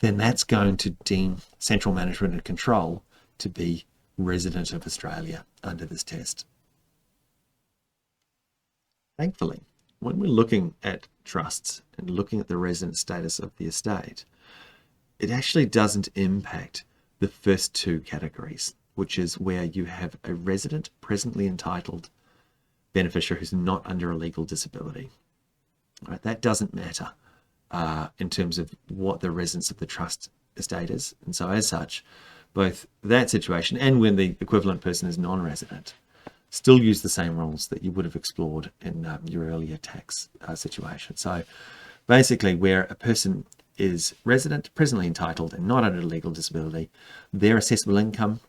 then that's going to deem central management and control to be resident of Australia under this test. Thankfully, when we're looking at trusts and looking at the resident status of the estate, it actually doesn't impact the first two categories, which is where you have a resident presently entitled beneficiary who's not under a legal disability. Right, that doesn't matter in terms of what the residence of the trust estate is. And so as such, both that situation and when the equivalent person is non-resident still use the same rules that you would have explored in your earlier tax situation. So basically, where a person is resident, presently entitled, and not under a legal disability, their assessable income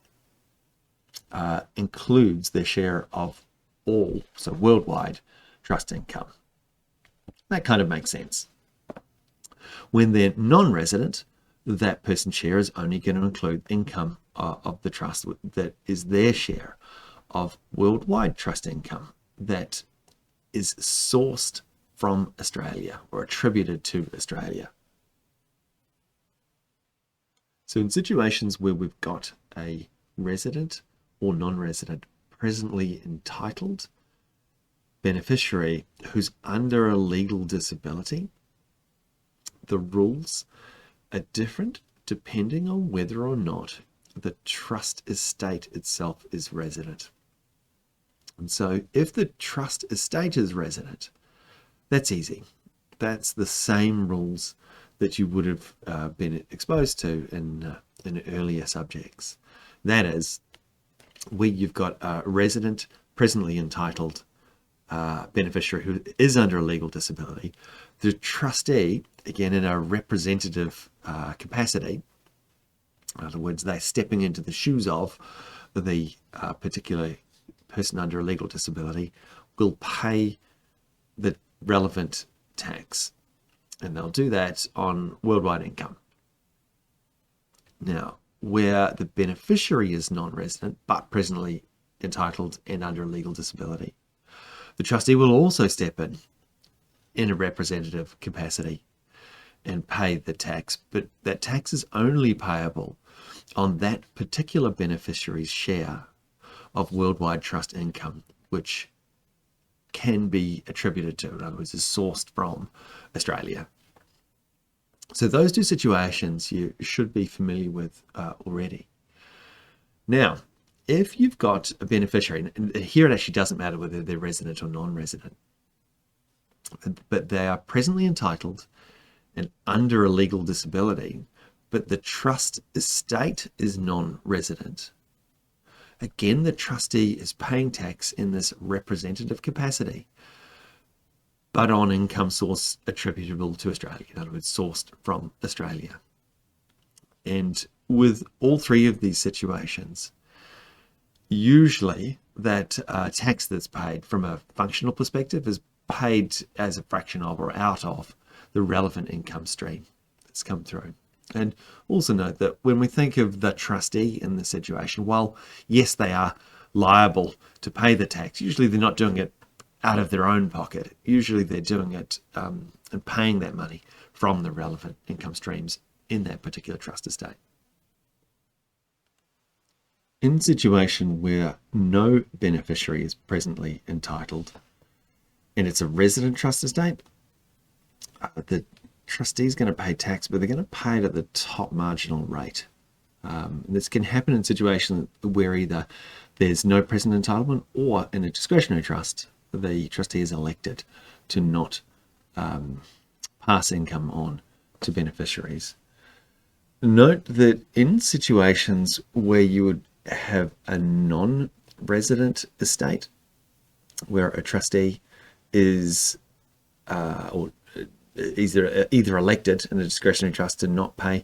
includes their share of all, so worldwide, trust income. That kind of makes sense. When they're non-resident, that person's share is only going to include income of the trust that is their share of worldwide trust income that is sourced from Australia or attributed to Australia. So in situations where we've got a resident or non-resident presently entitled beneficiary who's under a legal disability, the rules are different depending on whether or not the trust estate itself is resident. And so if the trust estate is resident, that's easy. That's the same rules that you would have been exposed to in earlier subjects. That is, where you've got a resident presently entitled beneficiary who is under a legal disability, the trustee, again in a representative capacity, In other words, they're stepping into the shoes of the particular person under a legal disability, will pay the relevant tax, and they'll do that on worldwide income. Now, where the beneficiary is non-resident but presently entitled and under a legal disability, the trustee will also step in a representative capacity and pay the tax, but that tax is only payable on that particular beneficiary's share of worldwide trust income, which can be attributed to, in other words, is sourced from Australia. So those two situations you should be familiar with already. Now, if you've got a beneficiary, and here it actually doesn't matter whether they're resident or non-resident, but they are presently entitled and under a legal disability, but the trust estate is non-resident. Again, the trustee is paying tax in this representative capacity, but on income source attributable to Australia, in other words, sourced from Australia. And with all three of these situations, usually that tax that's paid from a functional perspective is paid as a fraction of or out of the relevant income stream that's come through. And also note that when we think of the trustee in this situation, while yes, they are liable to pay the tax, usually they're not doing it out of their own pocket. Usually they're doing it and paying that money from the relevant income streams in that particular trust estate. In a situation where no beneficiary is presently entitled and it's a resident trust estate, the trustee is going to pay tax, but they're going to pay it at the top marginal rate. This can happen in situations where either there's no present entitlement or in a discretionary trust, the trustee is elected to not pass income on to beneficiaries. Note that in situations where you would have a non-resident estate, where a trustee is or either elected in a discretionary trust to not pay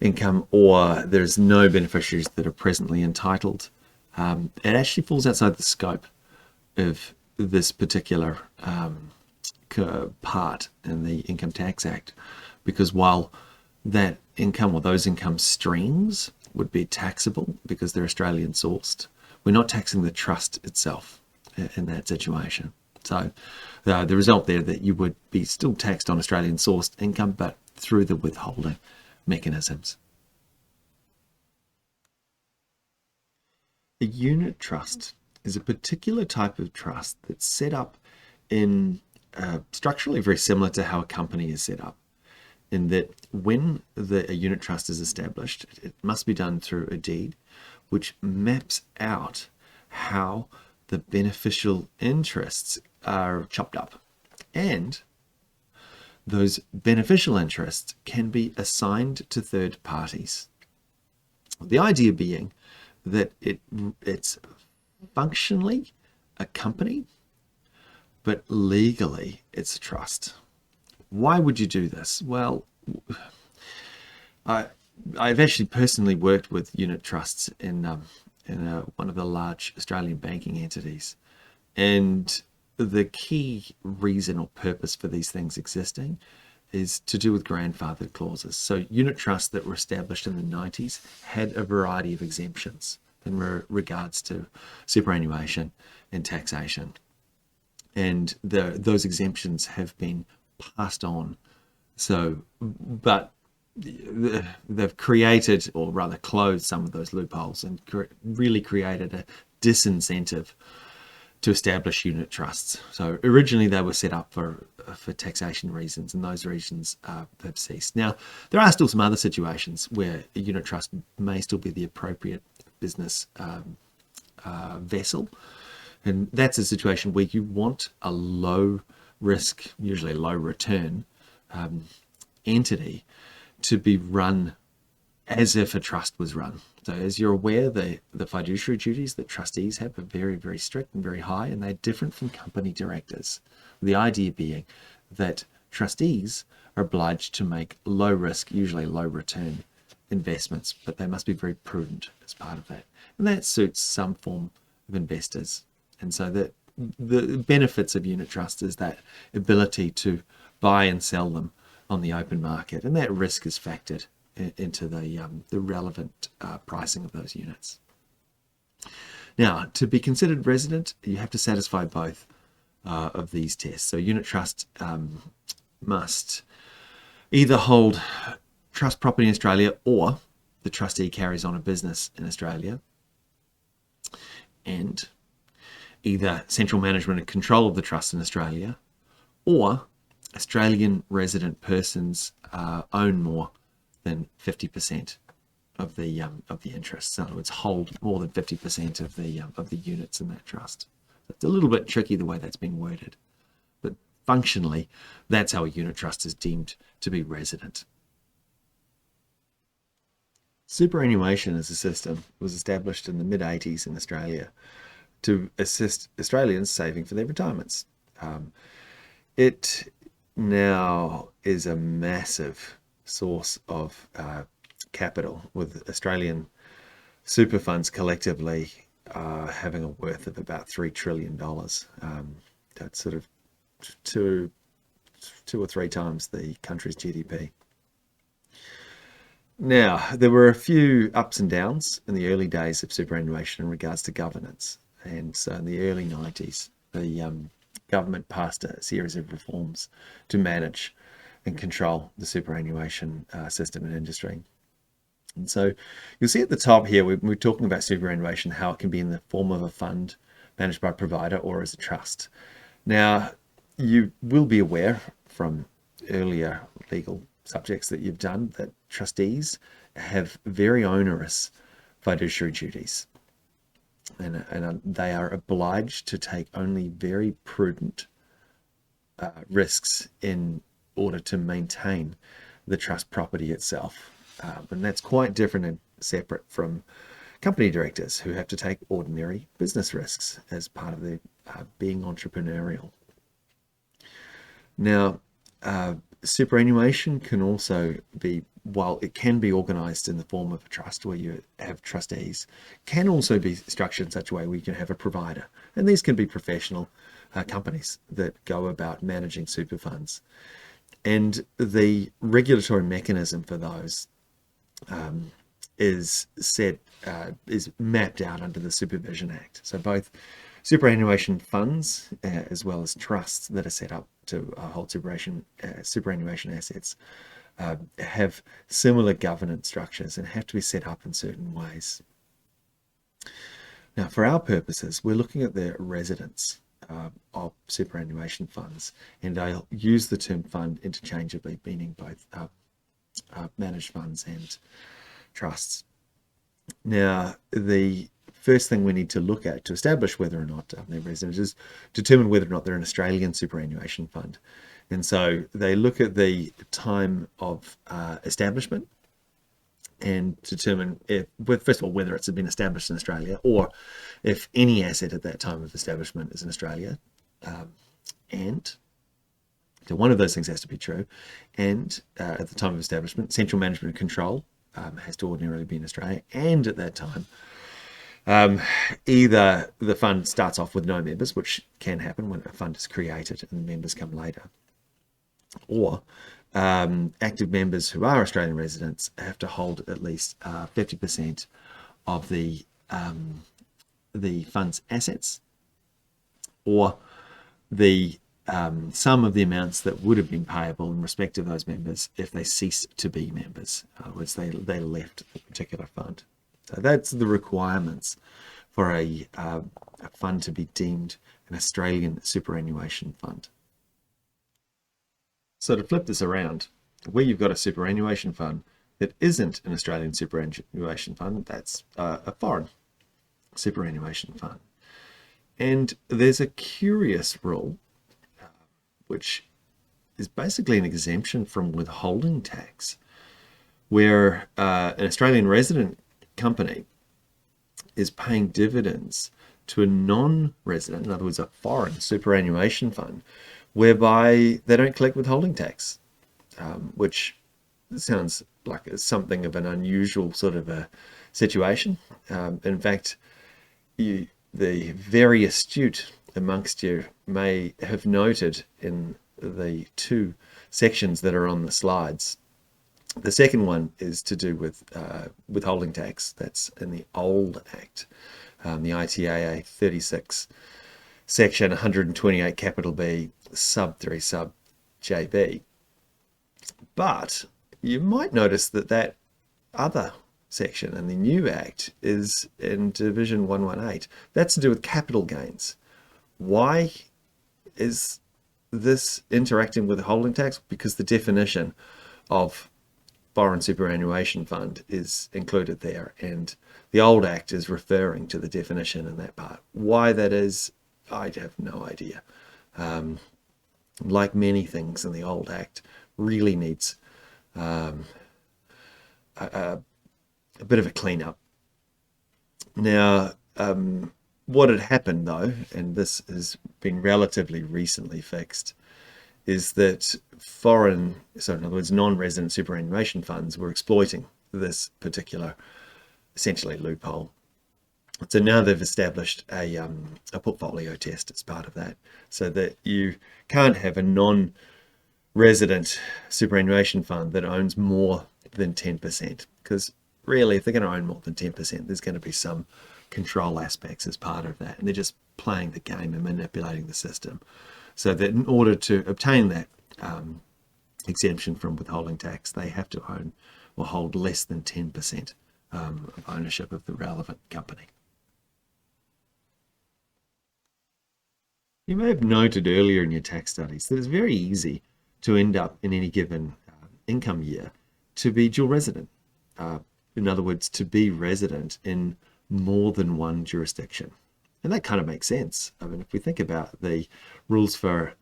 income, or there's no beneficiaries that are presently entitled, it actually falls outside the scope of this particular part in the Income Tax Act, because while that income or those income streams would be taxable because they're Australian sourced, we're not taxing the trust itself in that situation. So the result there that you would be still taxed on Australian sourced income, but through the withholding mechanisms. A unit trust is a particular type of trust that's set up in structurally very similar to how a company is set up, in that when a unit trust is established, it must be done through a deed which maps out how the beneficial interests are chopped up, and those beneficial interests can be assigned to third parties. The idea being that it's functionally a company, but legally it's a trust. Why would you do this? Well, I've actually personally worked with unit trusts in one of the large Australian banking entities, and the key reason or purpose for these things existing is to do with grandfathered clauses. So unit trusts that were established in the 90s had a variety of exemptions in regards to superannuation and taxation. And those exemptions have been passed on. So, but they've created, or rather closed, some of those loopholes and really created a disincentive to establish unit trusts. So originally they were set up for taxation reasons, and those reasons have ceased. Now, there are still some other situations where a unit trust may still be the appropriate business vessel, and that's a situation where you want a low risk, usually a low return entity to be run as if a trust was run. So as you're aware, the fiduciary duties that trustees have are very, very strict and very high, and they're different from company directors. The idea being that trustees are obliged to make low risk, usually low return investments, but they must be very prudent as part of that. And that suits some form of investors. And so that the benefits of unit trust is that ability to buy and sell them on the open market, and that risk is factored into the relevant pricing of those units. Now, to be considered resident, you have to satisfy both of these tests. So unit trust must either hold trust property in Australia, or the trustee carries on a business in Australia, and either central management and control of the trust in Australia, or Australian resident persons own more than 50% of the interest. So in other words, hold more than 50% of the units in that trust. It's a little bit tricky the way that's been worded, but functionally, that's how a unit trust is deemed to be resident. Superannuation as a system was established in the mid-80s in Australia to assist Australians saving for their retirements. It now is a massive source of capital, with Australian super funds collectively having a worth of about $3 trillion. That's sort of two or three times the country's GDP. Now, there were a few ups and downs in the early days of superannuation in regards to governance. And so in the early 90s, the government passed a series of reforms to manage and control the superannuation system and industry. And so you'll see at the top here, we're talking about superannuation, how it can be in the form of a fund managed by a provider or as a trust. Now, you will be aware from earlier legal subjects that you've done that trustees have very onerous fiduciary duties, and they are obliged to take only very prudent risks in order to maintain the trust property itself. And that's quite different and separate from company directors, who have to take ordinary business risks as part of their being entrepreneurial. Now, superannuation can also be, while it can be organized in the form of a trust where you have trustees, can also be structured in such a way where you can have a provider. And these can be professional companies that go about managing super funds. And the regulatory mechanism for those is mapped out under the Supervision Act. So both superannuation funds as well as trusts that are set up to hold superannuation assets have similar governance structures and have to be set up in certain ways. Now, for our purposes, we're looking at the residents of superannuation funds, and I'll use the term fund interchangeably, meaning both managed funds and trusts. Now, the first thing we need to look at to establish whether or not they're residents is determine whether or not they're an Australian superannuation fund. And so they look at the time of establishment and determine if, first of all, whether it's been established in Australia, or if any asset at that time of establishment is in Australia. And so one of those things has to be true. And at the time of establishment, central management and control has to ordinarily be in Australia. And at that time, either the fund starts off with no members, which can happen when a fund is created and the members come later, or active members who are Australian residents have to hold at least 50% of the fund's assets, or the sum of the amounts that would have been payable in respect of those members if they ceased to be members, in other words, they left the particular fund. So that's the requirements for a fund to be deemed an Australian superannuation fund. So to flip this around, where you've got a superannuation fund that isn't an Australian superannuation fund, that's a foreign superannuation fund. And there's a curious rule, which is basically an exemption from withholding tax, where an Australian resident company is paying dividends to a non-resident, in other words, a foreign superannuation fund, whereby they don't collect withholding tax, which sounds like something of an unusual sort of a situation. In fact, the very astute amongst you may have noted in the two sections that are on the slides. The second one is to do with withholding tax. That's in the old Act, the ITAA 36, section 128, capital B, sub 3, sub JB. But you might notice that that other section in the new Act is in Division 118. That's to do with capital gains. Why is this interacting with withholding tax? Because the definition of foreign superannuation fund is included there, and the old Act is referring to the definition in that part. Why that is, I have no idea. Like many things in the old Act, really needs a bit of a cleanup. Now, what had happened though, and this has been relatively recently fixed, is that foreign, so in other words, non-resident superannuation funds were exploiting this particular, essentially, loophole. So now they've established a portfolio test as part of that, so that you can't have a non-resident superannuation fund that owns more than 10%, because really, if they're going to own more than 10%, there's going to be some control aspects as part of that, and they're just playing the game and manipulating the system. So that in order to obtain that exemption from withholding tax, they have to own or hold less than 10% of ownership of the relevant company. You may have noted earlier in your tax studies that it's very easy to end up in any given income year to be dual resident. In other words, to be resident in more than one jurisdiction. And that kind of makes sense. I mean, if we think about the rules for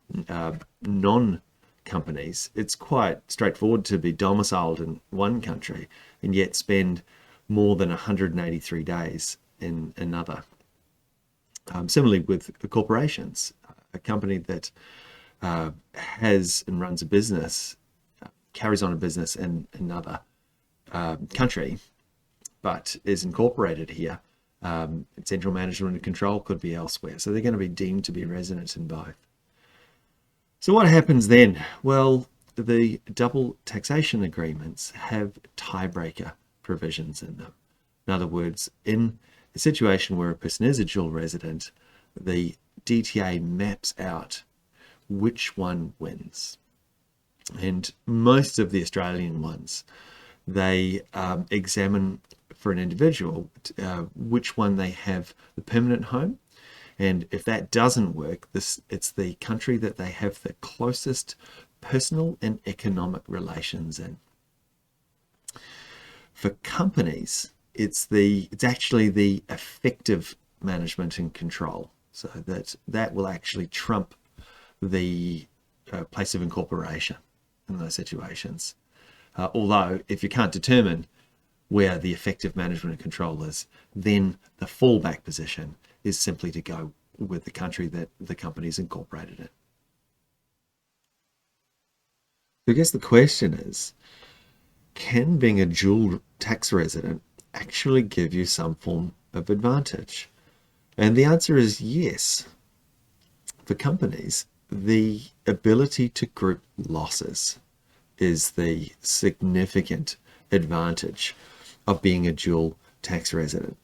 non-companies, it's quite straightforward to be domiciled in one country and yet spend more than 183 days in another. Similarly with corporations, a company that has and runs a business, carries on a business in another country, but is incorporated here, central management and control could be elsewhere. So they're going to be deemed to be resident in both. So what happens then? Well, the double taxation agreements have tiebreaker provisions in them. In other words, in a situation where a person is a dual resident, the DTA maps out which one wins. And most of the Australian ones, they examine for an individual which one they have the permanent home, and if that doesn't work, it's the country that they have the closest personal and economic relations in. For companies, it's actually the effective management and control, so that will actually trump the place of incorporation in those situations. Although if you can't determine where the effective management and control is, then the fallback position is simply to go with the country that the company is incorporated in. So I guess the question is, can being a dual tax resident actually give you some form of advantage? And the answer is yes. For companies, the ability to group losses is the significant advantage of being a dual tax resident.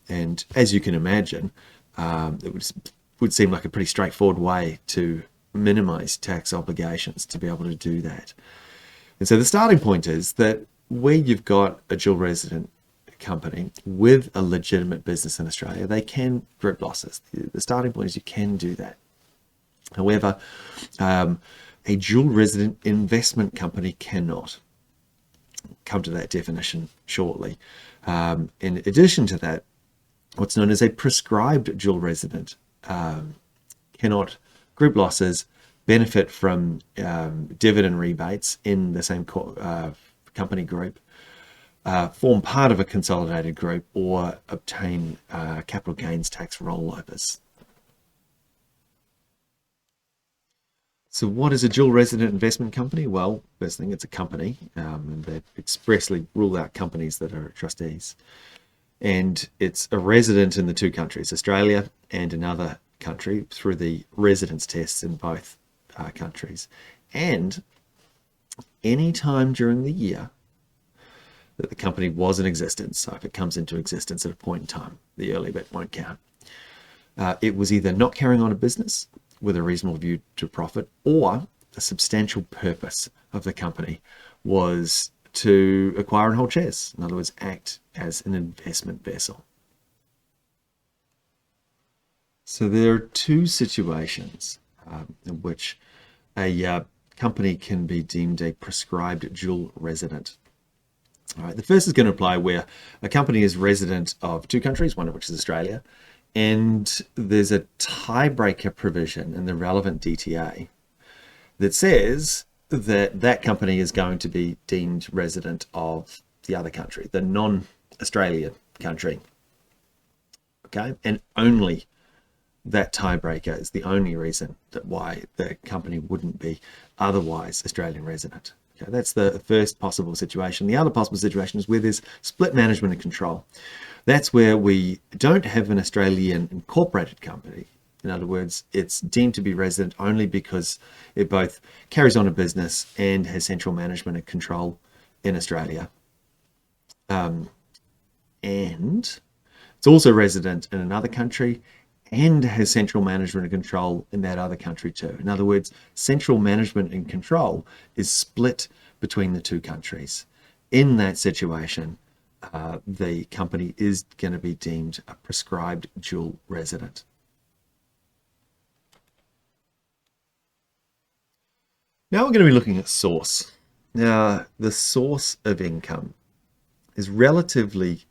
And as you can imagine, it would seem like a pretty straightforward way to minimize tax obligations to be able to do that. And so the starting point is that where you've got a dual resident company with a legitimate business in Australia, they can group losses. The starting point is you can do that. However, a dual resident investment company cannot. Come to that definition shortly. In addition to that, what's known as a prescribed dual resident cannot group losses, benefit from dividend rebates in the same company group, form part of a consolidated group, or obtain capital gains tax rollovers. So what is a dual resident investment company? Well, first thing, it's a company, and they expressly rule out companies that are trustees. And it's a resident in the two countries, Australia and another country, through the residence tests in both countries. And any time during the year that the company was in existence, so if it comes into existence at a point in time, the early bit won't count, it was either not carrying on a business with a reasonable view to profit, or a substantial purpose of the company was to acquire and hold shares. In other words, act as an investment vessel. So there are two situations in which a company can be deemed a prescribed dual resident. All right, the first is going to apply where a company is resident of two countries, one of which is Australia, and there's a tiebreaker provision in the relevant DTA that says that that company is going to be deemed resident of the other country, the non-Australian country. Okay, and only that tiebreaker is the only reason that why the company wouldn't be otherwise Australian resident. Okay, that's the first possible situation. The other possible situation is where there's split management and control. That's where we don't have an Australian incorporated company. In other words, it's deemed to be resident only because it both carries on a business and has central management and control in Australia. And it's also resident in another country and has central management and control in that other country too. In other words, central management and control is split between the two countries. In that situation, the company is going to be deemed a prescribed dual resident. Now we're going to be looking at source. Now, the source of income is relatively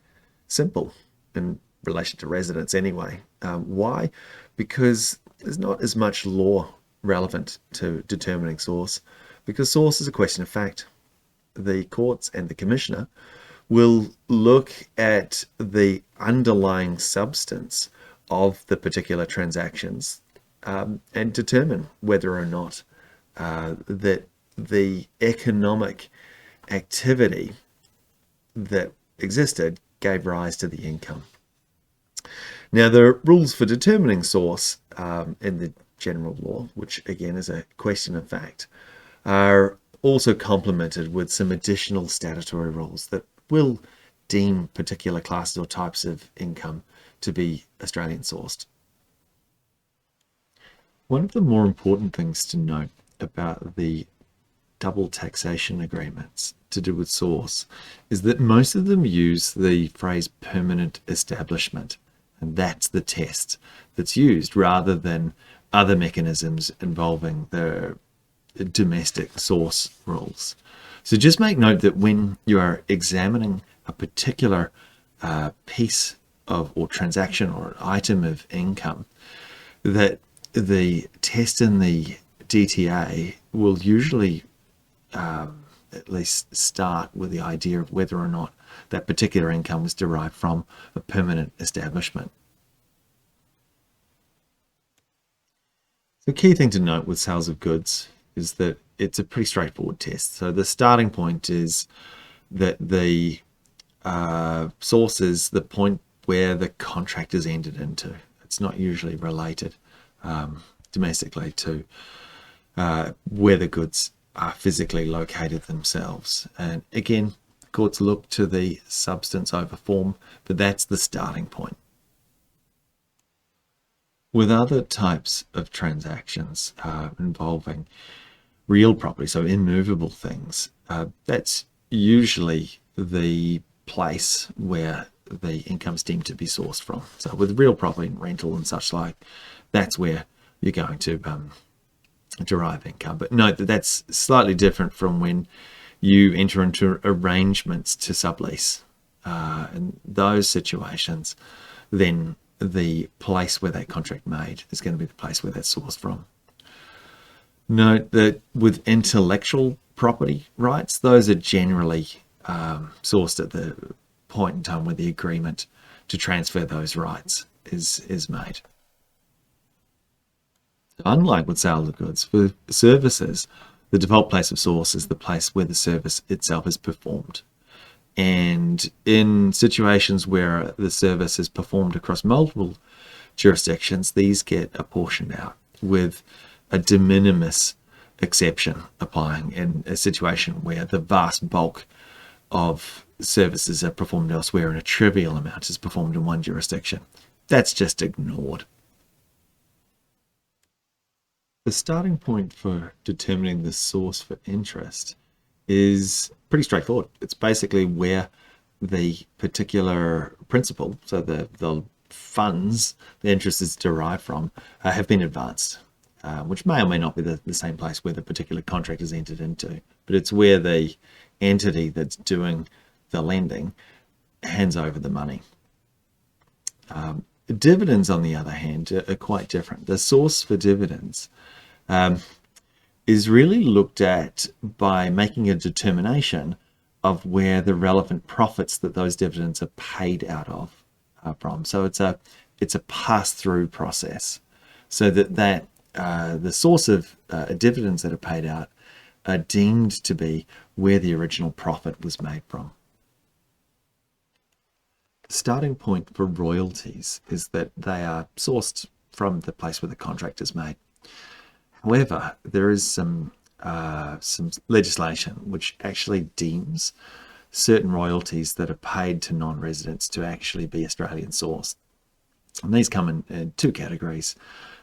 simple in relation to residence anyway. Why? Because there's not as much law relevant to determining source, because source is a question of fact. The courts and the commissioner will look at the underlying substance of the particular transactions and determine whether or not that the economic activity that existed gave rise to the income. Now, the rules for determining source in the general law, which again is a question of fact, are also complemented with some additional statutory rules that will deem particular classes or types of income to be Australian sourced. One of the more important things to note about the double taxation agreements to do with source is that most of them use the phrase permanent establishment, and that's the test that's used rather than other mechanisms involving the domestic source rules. So just make note that when you are examining a particular piece of or transaction or an item of income, that the test in the DTA will usually at least start with the idea of whether or not that particular income was derived from a permanent establishment. The key thing to note with sales of goods is that it's a pretty straightforward test. So the starting point is that the source is the point where the contract is entered into. It's not usually related domestically to where the goods are physically located themselves. And again, courts look to the substance over form, but that's the starting point. With other types of transactions involving real property, so immovable things, that's usually the place where the income's deemed to be sourced from. So with real property and rental and such like, that's where you're going to derive income. But note that that's slightly different from when you enter into arrangements to sublease. In those situations, then the place where that contract made is going to be the place where that's sourced from. Note that with intellectual property rights, those are generally sourced at the point in time where the agreement to transfer those rights is made. Unlike with sale of goods, for services, the default place of source is the place where the service itself is performed. And in situations where the service is performed across multiple jurisdictions, these get apportioned out with a de minimis exception applying in a situation where the vast bulk of services are performed elsewhere and a trivial amount is performed in one jurisdiction. That's just ignored. The starting point for determining the source for interest is pretty straightforward. It's basically where the particular principal, so the funds the interest is derived from, have been advanced, which may or may not be the same place where the particular contract is entered into, but it's where the entity that's doing the lending hands over the money. Dividends, on the other hand, are quite different. The source for dividends is really looked at by making a determination of where the relevant profits that those dividends are paid out of are from. So it's a pass-through process, so that the source of dividends that are paid out are deemed to be where the original profit was made from. The starting point for royalties is that they are sourced from the place where the contract is made. However, there is some legislation which actually deems certain royalties that are paid to non-residents to actually be Australian sourced. And these come in two categories.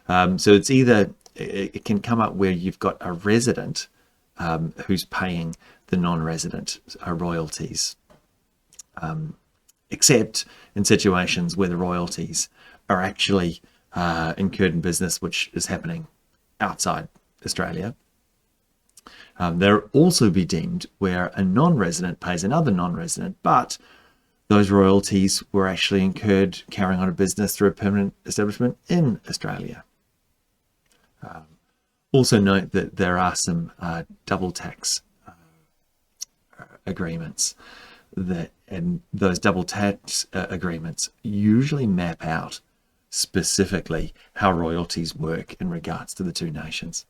So it's either, it can come up where you've got a resident who's paying the non-resident royalties, except in situations where the royalties are actually incurred in business which is happening outside Australia. They'll also be deemed where a non-resident pays another non-resident, but those royalties were actually incurred carrying on a business through a permanent establishment in Australia. Also note that there are some double tax agreements and those double tax agreements usually map out specifically how royalties work in regards to the two nations.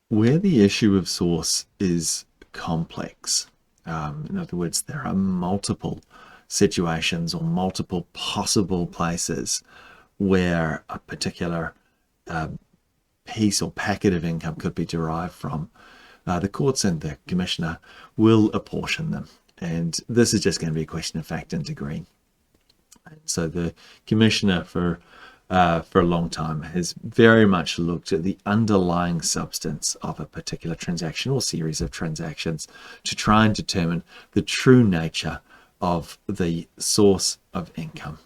Where the issue of source is complex, in other words, there are multiple situations or multiple possible places where a particular piece or packet of income could be derived from, the courts and the commissioner will apportion them. And this is just going to be a question of fact and degree. So the commissioner for a long time has very much looked at the underlying substance of a particular transaction or series of transactions to try and determine the true nature of the source of income.